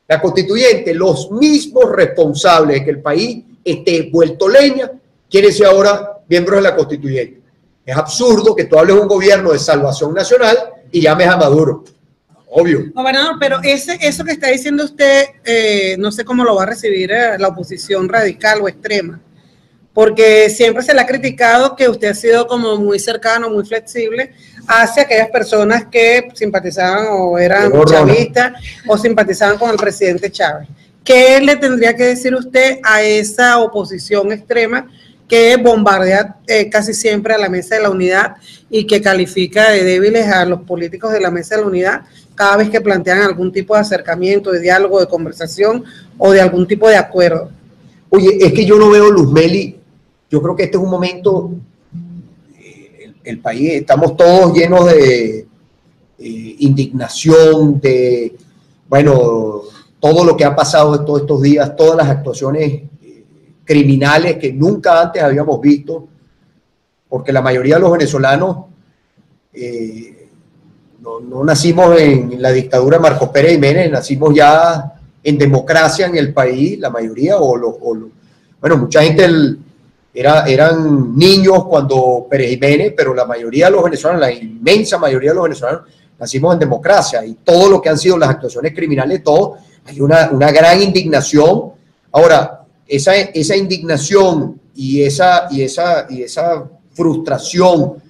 La constituyente, los mismos responsables de que el país esté vuelto leña, quieren ser ahora miembros de la constituyente. Es absurdo que tú hables de un gobierno de salvación nacional y llames a Maduro. Obvio. No, Bernardo, pero eso que está diciendo usted, no sé cómo lo va a recibir la oposición radical o extrema, porque siempre se le ha criticado que usted ha sido como muy cercano, muy flexible hacia aquellas personas que simpatizaban o eran chavistas o simpatizaban con el presidente Chávez. ¿Qué le tendría que decir usted a esa oposición extrema que bombardea casi siempre a la Mesa de la Unidad y que califica de débiles a los políticos de la Mesa de la Unidad cada vez que plantean algún tipo de acercamiento, de diálogo, de conversación o de algún tipo de acuerdo? Oye, es que yo no veo, Luzmeli, yo creo que este es un momento, el país, estamos todos llenos de indignación, de, bueno, todo lo que ha pasado todos estos días, todas las actuaciones criminales que nunca antes habíamos visto, porque la mayoría de los venezolanos no nacimos en la dictadura de Marcos Pérez Jiménez, nacimos ya en democracia en el país, la mayoría, bueno, mucha gente eran niños cuando Pérez Jiménez, pero la mayoría de los venezolanos, la inmensa mayoría de los venezolanos, nacimos en democracia, y todo lo que han sido las actuaciones criminales, todo, hay una gran indignación. Ahora, esa indignación y esa frustración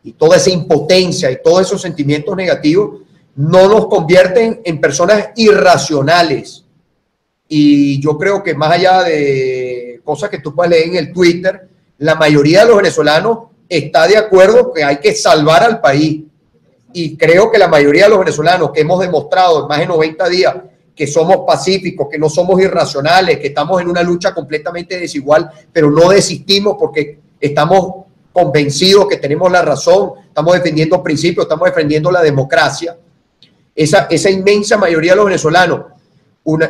y toda esa impotencia y todos esos sentimientos negativos no nos convierten en personas irracionales. Y yo creo que más allá de cosas que tú puedes leer en el Twitter, la mayoría de los venezolanos está de acuerdo que hay que salvar al país. Y creo que la mayoría de los venezolanos que hemos demostrado en más de 90 días que somos pacíficos, que no somos irracionales, que estamos en una lucha completamente desigual, pero no desistimos porque estamos convencidos que tenemos la razón, estamos defendiendo principios, estamos defendiendo la democracia. Esa inmensa mayoría de los venezolanos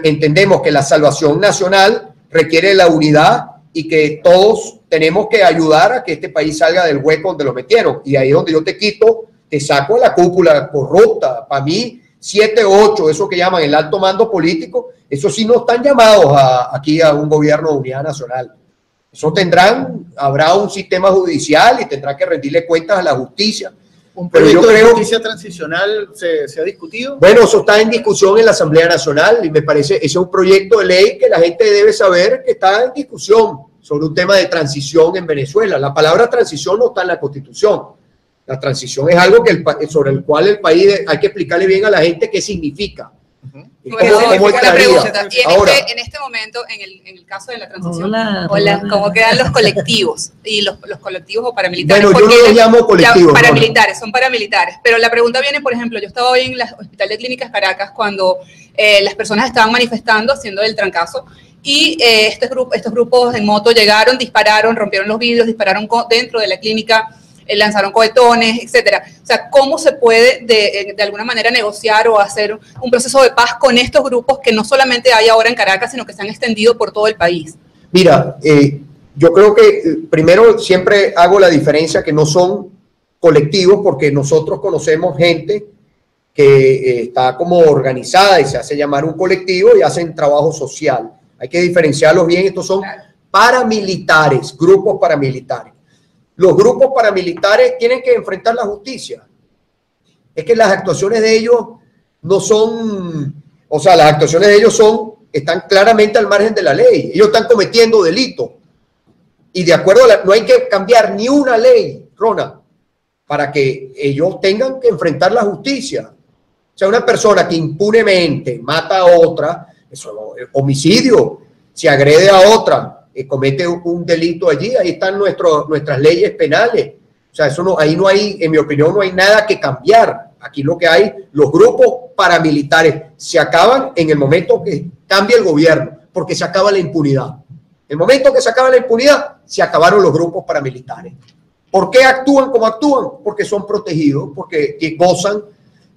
entendemos que la salvación nacional requiere la unidad y que todos tenemos que ayudar a que este país salga del hueco donde lo metieron. Y ahí es donde yo te saco la cúpula corrupta. Para mí, 7, 8, eso que llaman el alto mando político, eso sí no están llamados aquí a un gobierno de unidad nacional. Eso habrá un sistema judicial y tendrá que rendirle cuentas a la justicia. ¿Un proyecto de justicia transicional se ha discutido? Bueno, eso está en discusión en la Asamblea Nacional y me parece, ese es un proyecto de ley que la gente debe saber que está en discusión sobre un tema de transición en Venezuela. La palabra transición no está en la Constitución. La transición es algo sobre el cual el país hay que explicarle bien a la gente qué significa. ¿Cómo estaría? Y en este momento, en el caso de la transición, ¿cómo quedan los colectivos? Y los colectivos o paramilitares. Bueno, yo no los llamo colectivos. Paramilitares, son paramilitares. Pero la pregunta viene, por ejemplo, yo estaba hoy en el Hospital de Clínicas Caracas cuando las personas estaban manifestando, haciendo el trancazo, y estos grupos en moto llegaron, dispararon, rompieron los vidrios, dispararon dentro de la clínica, lanzaron cohetones, etcétera. O sea, ¿cómo se puede de alguna manera negociar o hacer un proceso de paz con estos grupos que no solamente hay ahora en Caracas, sino que se han extendido por todo el país? Mira, yo creo que primero siempre hago la diferencia que no son colectivos, porque nosotros conocemos gente que está como organizada y se hace llamar un colectivo y hacen trabajo social. Hay que diferenciarlos bien. Estos son paramilitares, grupos paramilitares. Los grupos paramilitares tienen que enfrentar la justicia. Es que las actuaciones de ellos no son, o sea, las actuaciones de ellos están claramente al margen de la ley. Ellos están cometiendo delitos. Y de acuerdo no hay que cambiar ni una ley, Rona, para que ellos tengan que enfrentar la justicia. O sea, una persona que impunemente mata a otra, eso es homicidio. Si agrede a otra, comete un delito allí, ahí están nuestras leyes penales. O sea, ahí no hay, en mi opinión, no hay nada que cambiar. Aquí lo que hay, los grupos paramilitares se acaban en el momento que cambia el gobierno, porque se acaba la impunidad. El momento que se acaba la impunidad, se acabaron los grupos paramilitares. ¿Por qué actúan como actúan? Porque son protegidos, porque gozan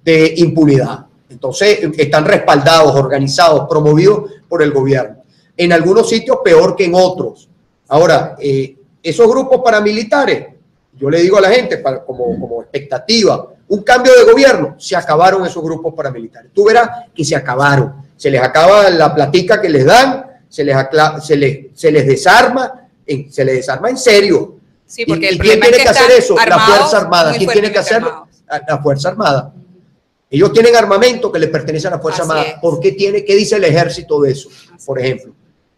de impunidad. Entonces, están respaldados, organizados, promovidos por el gobierno. En algunos sitios peor que en otros. Ahora, esos grupos paramilitares, yo le digo a la gente, como expectativa, un cambio de gobierno, se acabaron esos grupos paramilitares. Tú verás que se acabaron. Se les acaba la platica que les dan, se les desarma en serio. Sí, porque ¿Y quién tiene que hacer eso? La Fuerza Armada. ¿Quién tiene que hacerlo? La Fuerza Armada. Ellos tienen armamento que les pertenece a la Fuerza Armada. ¿Por qué qué dice el ejército de eso, por ejemplo?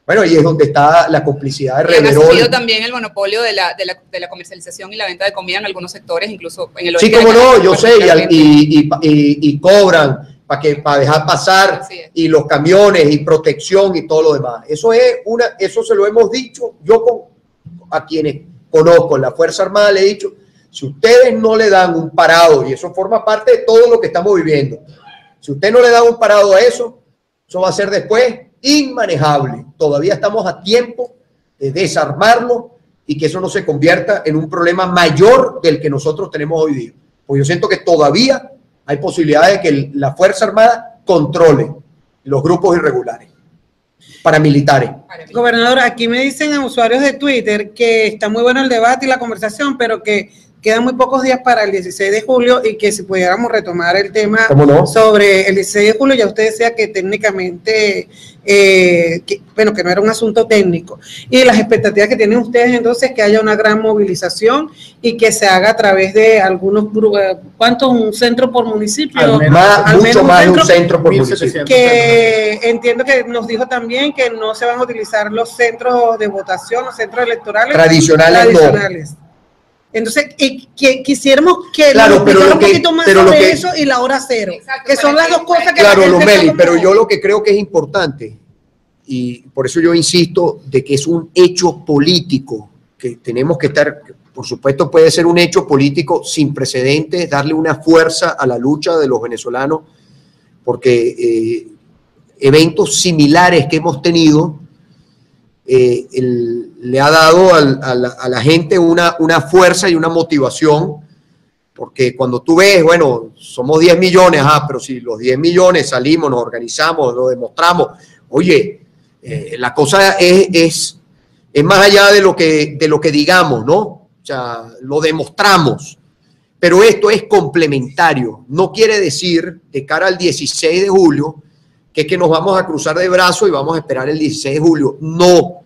Bueno, y es donde está la complicidad de Reverol. Han asumido también el monopolio de la comercialización y la venta de comida en algunos sectores, incluso en el oeste. Sí, como no, yo sé, y cobran para dejar pasar, y los camiones, y protección, y todo lo demás. Eso se lo hemos dicho, yo a quienes conozco en la Fuerza Armada le he dicho, si ustedes no le dan un parado, y eso forma parte de todo lo que estamos viviendo, si usted no le da un parado a eso va a ser después inmanejable. Todavía estamos a tiempo de desarmarlo y que eso no se convierta en un problema mayor del que nosotros tenemos hoy día. Porque yo siento que todavía hay posibilidades de que la Fuerza Armada controle los grupos irregulares, paramilitares. Gobernador, aquí me dicen a usuarios de Twitter que está muy bueno el debate y la conversación, pero que quedan muy pocos días para el 16 de julio y que si pudiéramos retomar el tema sobre el 16 de julio, ya usted decía que técnicamente, que no era un asunto técnico. Y las expectativas que tienen ustedes entonces, que haya una gran movilización y que se haga a través de algunos grupos, ¿cuánto? ¿Un centro por municipio? Mucho más de un centro por municipio. Que entiendo que nos dijo también que no se van a utilizar los centros de votación, los centros electorales tradicionales. Entonces, quisiéramos que nos explicara un poquito más sobre eso y la hora cero, que son las dos cosas que... Claro, Lomeli, pero yo lo que creo que es importante, y por eso yo insisto, de que es un hecho político, que tenemos que estar, por supuesto puede ser un hecho político sin precedentes, darle una fuerza a la lucha de los venezolanos, porque eventos similares que hemos tenido, le ha dado a la gente una fuerza y una motivación, porque cuando tú ves, bueno, somos 10 millones, pero si los 10 millones salimos, nos organizamos, lo demostramos, oye, la cosa es más allá de lo que digamos, ¿no? O sea, lo demostramos, pero esto es complementario, no quiere decir de cara al 16 de julio, que es que nos vamos a cruzar de brazos y vamos a esperar el 16 de julio. No.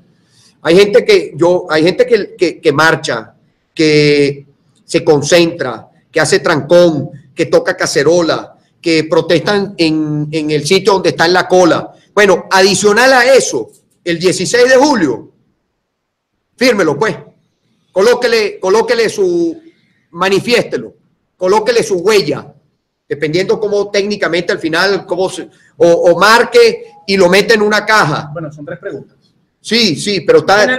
Hay gente que marcha, que se concentra, que hace trancón, que toca cacerola, que protestan en el sitio donde está en la cola. Bueno, adicional a eso, el 16 de julio, fírmelo pues. Colóquele manifiéstelo, colóquele su huella, dependiendo cómo técnicamente al final, o marque y lo mete en una caja. Bueno, son 3 preguntas. Sí, pero está...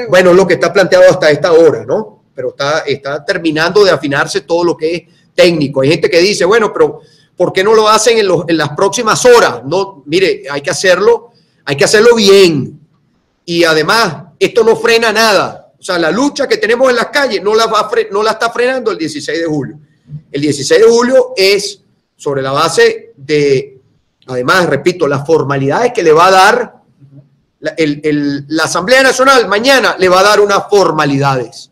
Bueno, lo que está planteado hasta esta hora, ¿no? Pero está terminando de afinarse todo lo que es técnico. Hay gente que dice, bueno, pero ¿por qué no lo hacen en las próximas horas? No, mire, hay que hacerlo bien. Y además, esto no frena nada. O sea, la lucha que tenemos en las calles no la está frenando el 16 de julio. El 16 de julio es sobre la base de, además, repito, las formalidades que le va a dar la Asamblea Nacional mañana le va a dar unas formalidades.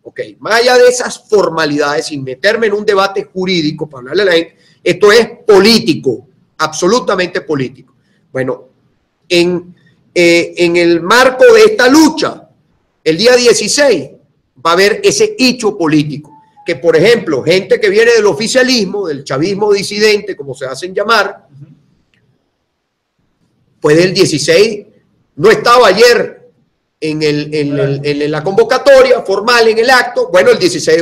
Ok, más allá de esas formalidades, sin meterme en un debate jurídico para hablarle a la gente, esto es político, absolutamente político. Bueno, en el marco de esta lucha, el día 16 va a haber ese hecho político, que por ejemplo, gente que viene del oficialismo, del chavismo disidente, como se hacen llamar, pues el 16 no estaba ayer en la convocatoria formal, en el acto. Bueno, el 16,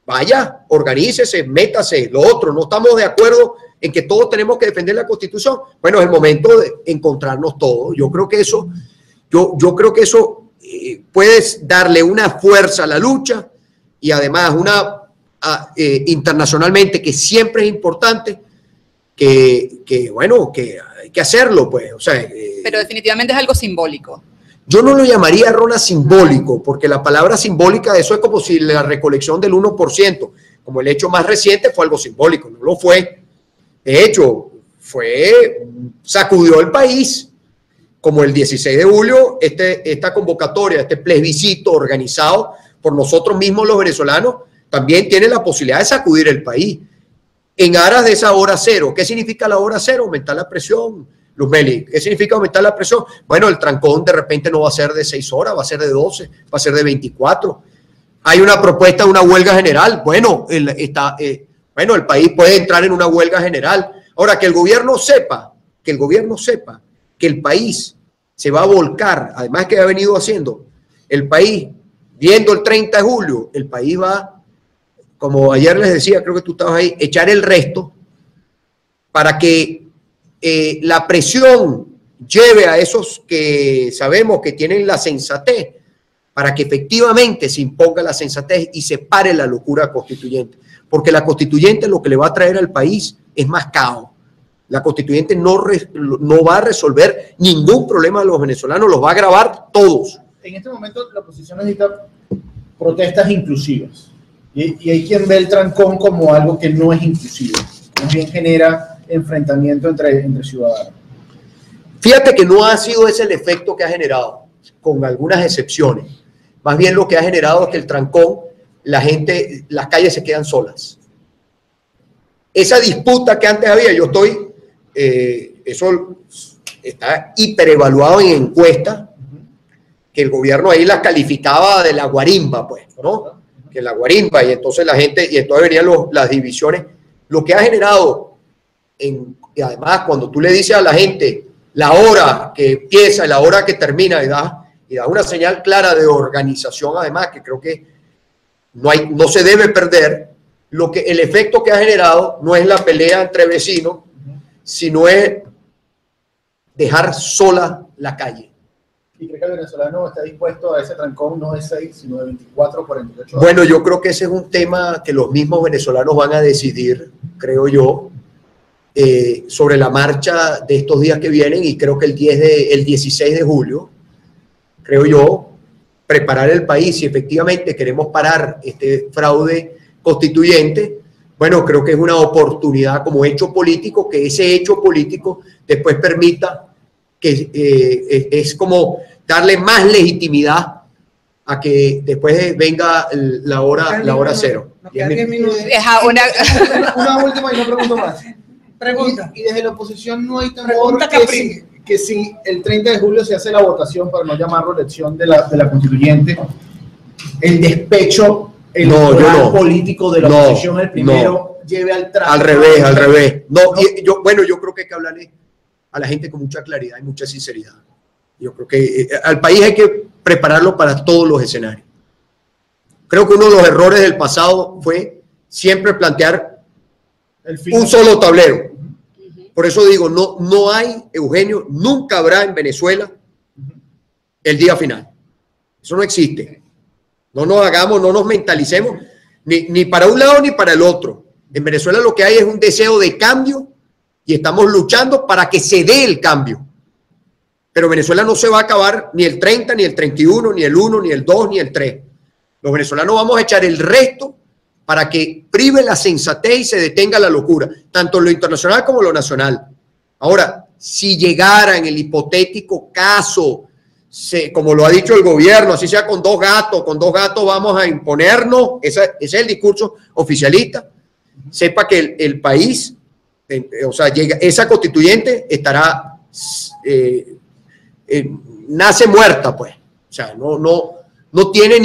vaya, organícese, métase. Lo otro, no estamos de acuerdo en que todos tenemos que defender la Constitución. Bueno, es el momento de encontrarnos todos. Yo creo que eso, puede darle una fuerza a la lucha y además internacionalmente, que siempre es importante, que hay que hacerlo, pues. O sea, pero definitivamente es algo simbólico. Yo no lo llamaría, Rona, simbólico, porque la palabra simbólica, eso es como si la recolección del 1%, como el hecho más reciente, fue algo simbólico. No lo fue. De hecho, sacudió el país, como el 16 de julio, esta convocatoria, este plebiscito organizado por nosotros mismos los venezolanos, también tiene la posibilidad de sacudir el país en aras de esa hora cero. ¿Qué significa la hora cero? Aumentar la presión. Luz Meli, ¿qué significa aumentar la presión? Bueno, el trancón de repente no va a ser de 6 horas, va a ser de 12, va a ser de 24. Hay una propuesta de una huelga general. Bueno, el país puede entrar en una huelga general. Ahora, que el gobierno sepa que el país se va a volcar, además que ha venido haciendo, el país, viendo el 30 de julio, el país va, como ayer les decía, creo que tú estabas ahí, echar el resto para que la presión lleve a esos que sabemos que tienen la sensatez, para que efectivamente se imponga la sensatez y se pare la locura constituyente. Porque la constituyente lo que le va a traer al país es más caos. La constituyente no va a resolver ningún problema de los venezolanos, los va a agravar todos. En este momento la oposición necesita protestas inclusivas. Y hay quien ve el trancón como algo que no es inclusivo. También genera enfrentamiento entre ciudadanos. Fíjate que no ha sido ese el efecto que ha generado, con algunas excepciones. Más bien lo que ha generado es que el trancón, las calles se quedan solas. Esa disputa que antes había, eso está hiperevaluado en encuestas, que el gobierno ahí las calificaba de la guarimba, pues, ¿no? Que la guarimba, y entonces entonces venían las divisiones. Lo que ha generado, y además cuando tú le dices a la gente la hora que empieza y la hora que termina, y da una señal clara de organización, además, que creo que no se debe perder. El efecto que ha generado no es la pelea entre vecinos, sino es dejar sola la calle. ¿Y cree que el venezolano está dispuesto a ese trancón no de 6, sino de 24, 48 horas? Bueno, yo creo que ese es un tema que los mismos venezolanos van a decidir, creo yo, sobre la marcha de estos días que vienen, y creo que el 16 de julio, creo yo, preparar el país. Si efectivamente queremos parar este fraude constituyente, bueno, creo que es una oportunidad como hecho político, que ese hecho político después permita que es como darle más legitimidad a que después venga la hora cero. Una última y no pregunto más. Pregunta. Y desde la oposición no hay temor que si el 30 de julio se hace la votación, para no llamarlo elección de la constituyente, el despecho político de la oposición, el primero, lleve al trato. Al revés. No. Yo creo que hay que hablarle a la gente con mucha claridad y mucha sinceridad. Yo creo que al país hay que prepararlo para todos los escenarios. Creo que uno de los errores del pasado fue siempre plantear un solo tablero. Por eso digo, no hay, Eugenio, nunca habrá en Venezuela el día final. Eso no existe. No nos mentalicemos ni para un lado ni para el otro. En Venezuela lo que hay es un deseo de cambio y estamos luchando para que se dé el cambio. Pero Venezuela no se va a acabar ni el 30, ni el 31, ni el 1, ni el 2, ni el 3. Los venezolanos vamos a echar el resto para que prive la sensatez y se detenga la locura, tanto en lo internacional como en lo nacional. Ahora, si llegara en el hipotético caso, como lo ha dicho el gobierno, así sea con dos gatos vamos a imponernos, ese es el discurso oficialista, sepa que el país, o sea, esa constituyente estará, nace muerta, pues. O sea, no tiene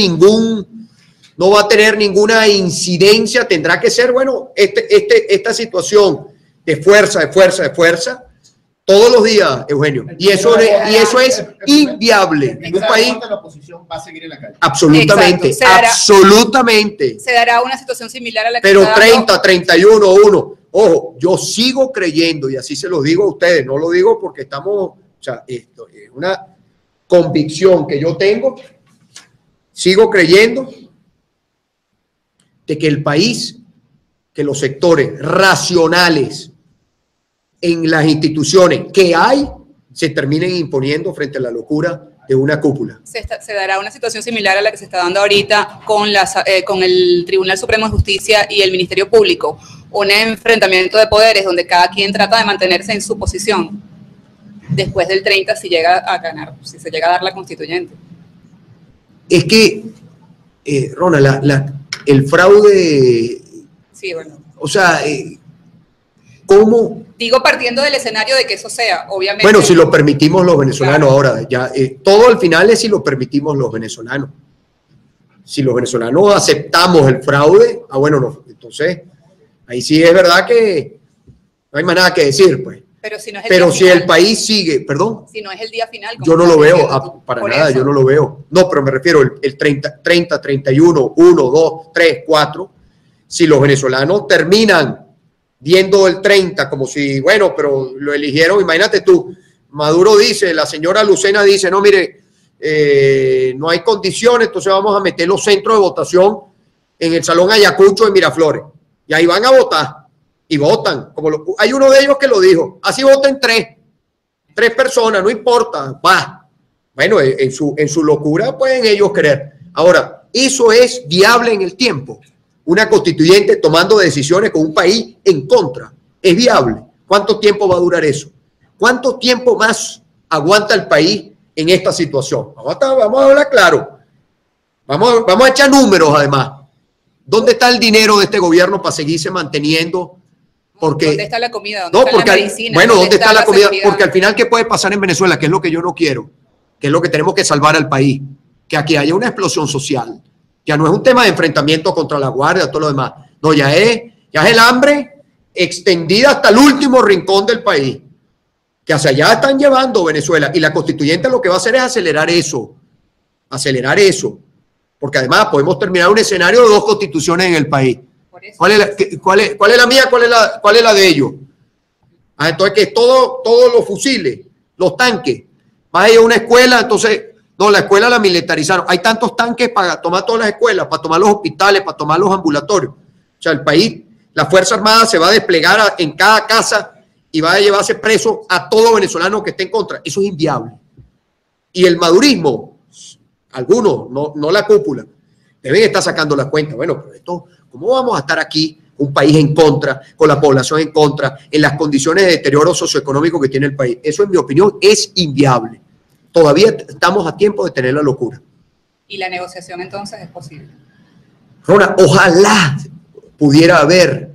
no va a tener ninguna incidencia, tendrá que ser, bueno, esta situación de fuerza, todos los días, Eugenio. Y eso es inviable. En un país la oposición va a seguir en la calle. Absolutamente, absolutamente. Se dará una situación similar a la que pero está dando. 30, 31, 1. Ojo, yo sigo creyendo, y así se los digo a ustedes, no lo digo porque estamos, o sea, esto es una convicción que yo tengo, sigo creyendo de que el país, que los sectores racionales en las instituciones que hay, se terminen imponiendo frente a la locura de una cúpula. Se dará una situación similar a la que se está dando ahorita con el Tribunal Supremo de Justicia y el Ministerio Público, un enfrentamiento de poderes donde cada quien trata de mantenerse en su posición después del 30 si llega a ganar, si se llega a dar la constituyente. Es que, Rona, el fraude, sí, bueno. O sea, ¿cómo? Digo, partiendo del escenario de que eso sea, obviamente. Bueno, si lo permitimos los venezolanos, claro. Ahora, ya todo al final es si lo permitimos los venezolanos. Si los venezolanos aceptamos el fraude, bueno, no, entonces, ahí sí es verdad que no hay más nada que decir, pues. Pero si el país sigue, perdón. Si no es el día final. Yo no lo veo, para nada, yo no lo veo. No, pero me refiero el 30, 31, 1, 2, 3, 4. Si los venezolanos terminan viendo el 30 como si, bueno, pero lo eligieron, imagínate tú, Maduro dice, la señora Lucena dice, no, mire, no hay condiciones, entonces vamos a meter los centros de votación en el Salón Ayacucho de Miraflores. Y ahí van a votar. Y votan, hay uno de ellos que lo dijo, así voten tres personas, no importa, va. Bueno, en su locura pueden ellos creer. Ahora, eso es viable en el tiempo. Una constituyente tomando decisiones con un país en contra, es viable. ¿Cuánto tiempo va a durar eso? ¿Cuánto tiempo más aguanta el país en esta situación? Vamos a hablar claro. Vamos a echar números además. ¿Dónde está el dinero de este gobierno para seguirse manteniendo? Porque, ¿dónde está la comida? ¿Dónde está la medicina? Bueno, ¿dónde está la comida? Porque al final, ¿qué puede pasar en Venezuela? Que es lo que yo no quiero, que es lo que tenemos que salvar al país, que aquí haya una explosión social. Ya no es un tema de enfrentamiento contra la guardia, todo lo demás. No, ya es el hambre extendida hasta el último rincón del país, que hacia allá están llevando Venezuela. Y la constituyente lo que va a hacer es acelerar eso, porque además podemos terminar un escenario de 2 constituciones en el país. ¿Cuál es la mía? ¿Cuál es la de ellos? Entonces que todos los fusiles, los tanques, vas a ir a una escuela, entonces, no, la escuela la militarizaron. Hay tantos tanques para tomar todas las escuelas, para tomar los hospitales, para tomar los ambulatorios. O sea, el país, la Fuerza Armada se va a desplegar en cada casa y va a llevarse preso a todo venezolano que esté en contra. Eso es inviable. Y el madurismo, algunos, no la cúpula, deben estar sacando las cuentas. Bueno, pero esto, ¿cómo vamos a estar aquí, un país en contra, con la población en contra, en las condiciones de deterioro socioeconómico que tiene el país? Eso, en mi opinión, es inviable. Todavía estamos a tiempo de tener la locura. ¿Y la negociación entonces es posible? Rona, ojalá pudiera haber.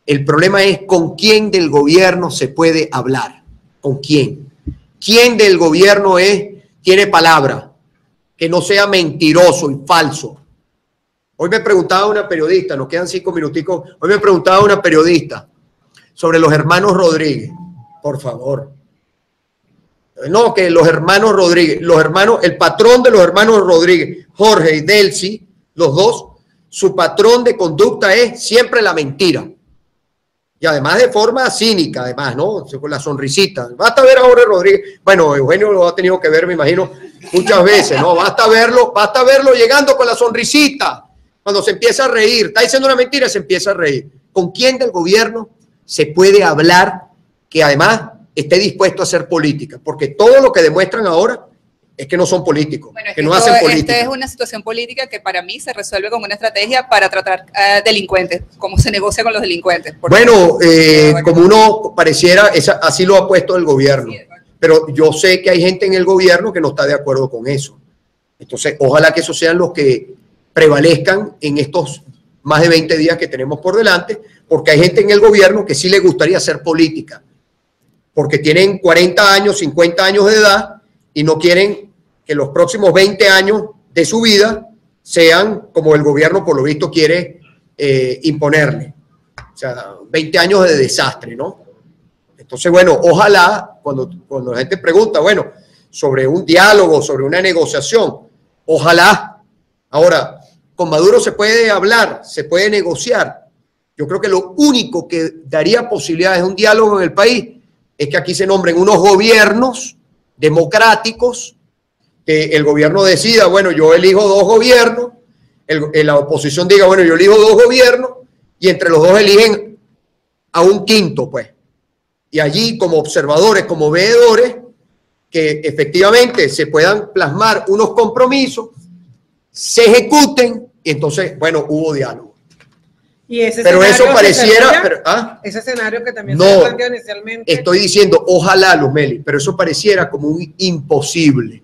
El problema es con quién del gobierno se puede hablar. ¿Con quién? ¿Quién del gobierno tiene palabra? Que no sea mentiroso y falso. Hoy me preguntaba una periodista, nos quedan 5 minuticos, hoy me preguntaba una periodista sobre los hermanos Rodríguez. Por favor. No, que los hermanos Rodríguez, el patrón de los hermanos Rodríguez, Jorge y Delcy, los dos, su patrón de conducta es siempre la mentira. Y además de forma cínica, además, ¿no? Con la sonrisita. Basta ver a Jorge Rodríguez. Bueno, Eugenio lo ha tenido que ver, me imagino, muchas veces, ¿no? Basta verlo llegando con la sonrisita. Cuando se empieza a reír, está diciendo una mentira, se empieza a reír. ¿Con quién del gobierno se puede hablar que además esté dispuesto a hacer política? Porque todo lo que demuestran ahora es que no son políticos, Bueno, que no hacen política. Esta es una situación política que para mí se resuelve con una estrategia para tratar delincuentes, cómo se negocia con los delincuentes. Bueno, como uno pareciera, así lo ha puesto el gobierno, pero yo sé que hay gente en el gobierno que no está de acuerdo con eso. Entonces, ojalá que esos sean los que prevalezcan en estos más de 20 días que tenemos por delante, porque hay gente en el gobierno que sí le gustaría hacer política, porque tienen 40 años, 50 años de edad y no quieren que los próximos 20 años de su vida sean como el gobierno por lo visto quiere imponerle. O sea, 20 años de desastre, ¿no? Entonces, bueno, ojalá cuando la gente pregunta, bueno, sobre un diálogo, sobre una negociación, ojalá. Ahora, con Maduro se puede hablar, se puede negociar. Yo creo que lo único que daría posibilidades de un diálogo en el país es que aquí se nombren unos gobiernos democráticos, que el gobierno decida, bueno, yo elijo dos gobiernos, la oposición diga, bueno, yo elijo dos gobiernos, y entre los dos eligen a un quinto, pues. Y allí, como observadores, como veedores, que efectivamente se puedan plasmar unos compromisos, se ejecuten, y entonces, bueno, hubo diálogo. Y ese pero eso pareciera... ese escenario que también no, se planteó inicialmente. Estoy diciendo, ojalá, Luzmeli, pero eso pareciera como un imposible.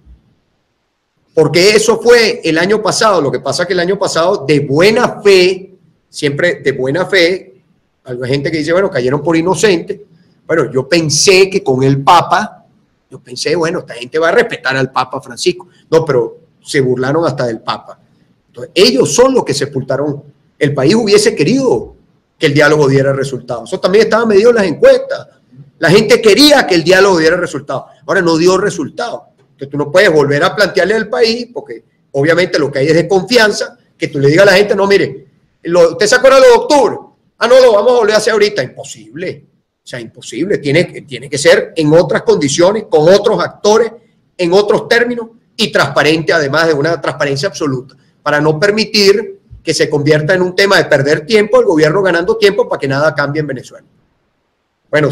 Porque eso fue el año pasado. Lo que pasa es que el año pasado, de buena fe, siempre de buena fe, hay gente que dice, bueno, cayeron por inocentes. Bueno, yo pensé que con el Papa, yo pensé, bueno, esta gente va a respetar al Papa Francisco. No, pero se burlaron hasta del Papa. Entonces, ellos son los que sepultaron. El país hubiese querido que el diálogo diera resultados. Eso también estaba medido en las encuestas. La gente quería que el diálogo diera resultados. Ahora no dio resultados. Entonces tú no puedes volver a plantearle al país, porque obviamente lo que hay es desconfianza, que tú le digas a la gente, no, mire, ¿usted se acuerda de lo de octubre? Ah, no, lo vamos a volver a hacer ahorita. Imposible. O sea, imposible. Tiene que ser en otras condiciones, con otros actores, en otros términos y transparente, además de una transparencia absoluta, para no permitir que se convierta en un tema de perder tiempo, el gobierno ganando tiempo para que nada cambie en Venezuela. Bueno,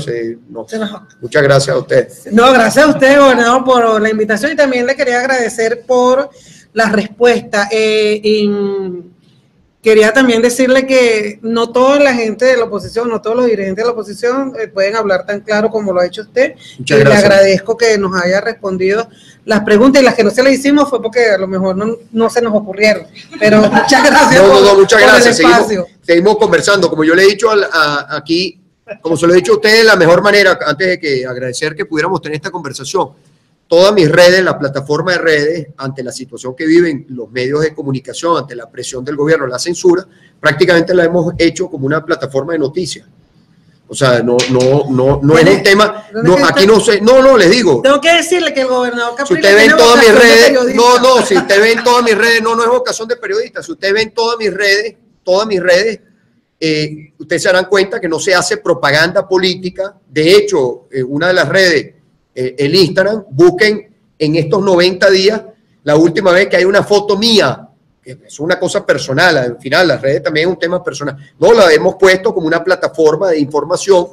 muchas gracias a usted. No, gracias a usted, gobernador, por la invitación y también le quería agradecer por la respuesta. Quería también decirle que no toda la gente de la oposición, no todos los dirigentes de la oposición pueden hablar tan claro como lo ha hecho usted. Muchas y gracias. Le agradezco que nos haya respondido las preguntas, y las que no se le hicimos fue porque a lo mejor no se nos ocurrieron. Pero muchas gracias. Muchas gracias. El espacio. Seguimos conversando. Como yo le he dicho aquí, como se lo he dicho a ustedes, la mejor manera, antes de que agradecer que pudiéramos tener esta conversación, todas mis redes, la plataforma de redes, ante la situación que viven los medios de comunicación, ante la presión del gobierno, la censura, prácticamente la hemos hecho como una plataforma de noticias. O sea, no es un tema, aquí no sé, les digo. Tengo que decirle que el gobernador Si Capriles usted ve en todas mis redes, si usted ve en todas mis redes, no es vocación de periodista, si usted ve en todas mis redes, ustedes se darán cuenta que no se hace propaganda política. De hecho, una de las redes, el Instagram, busquen en estos 90 días la última vez que hay una foto mía, que es una cosa personal. Al final, las redes también es un tema personal. No, la hemos puesto como una plataforma de información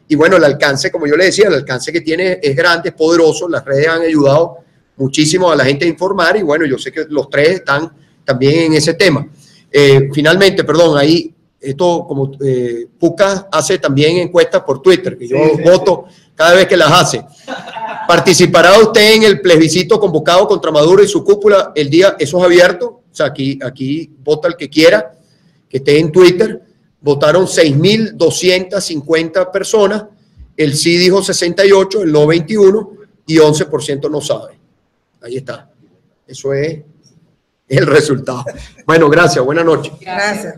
y bueno, el alcance, como yo le decía, el alcance que tiene es grande, es poderoso. Las redes han ayudado muchísimo a la gente a informar y bueno, yo sé que los tres están también en ese tema. Finalmente, perdón, ahí esto como Pucas hace también encuestas por Twitter, que yo voto cada vez que las hace. ¿Participará usted en el plebiscito convocado contra Maduro y su cúpula el día? Eso es abierto, o sea, aquí vota el que quiera, que esté en Twitter. Votaron 6.250 personas, el sí dijo 68, el no 21 y 11% no sabe. Ahí está, eso es el resultado. Bueno, gracias, buenas noches. Gracias.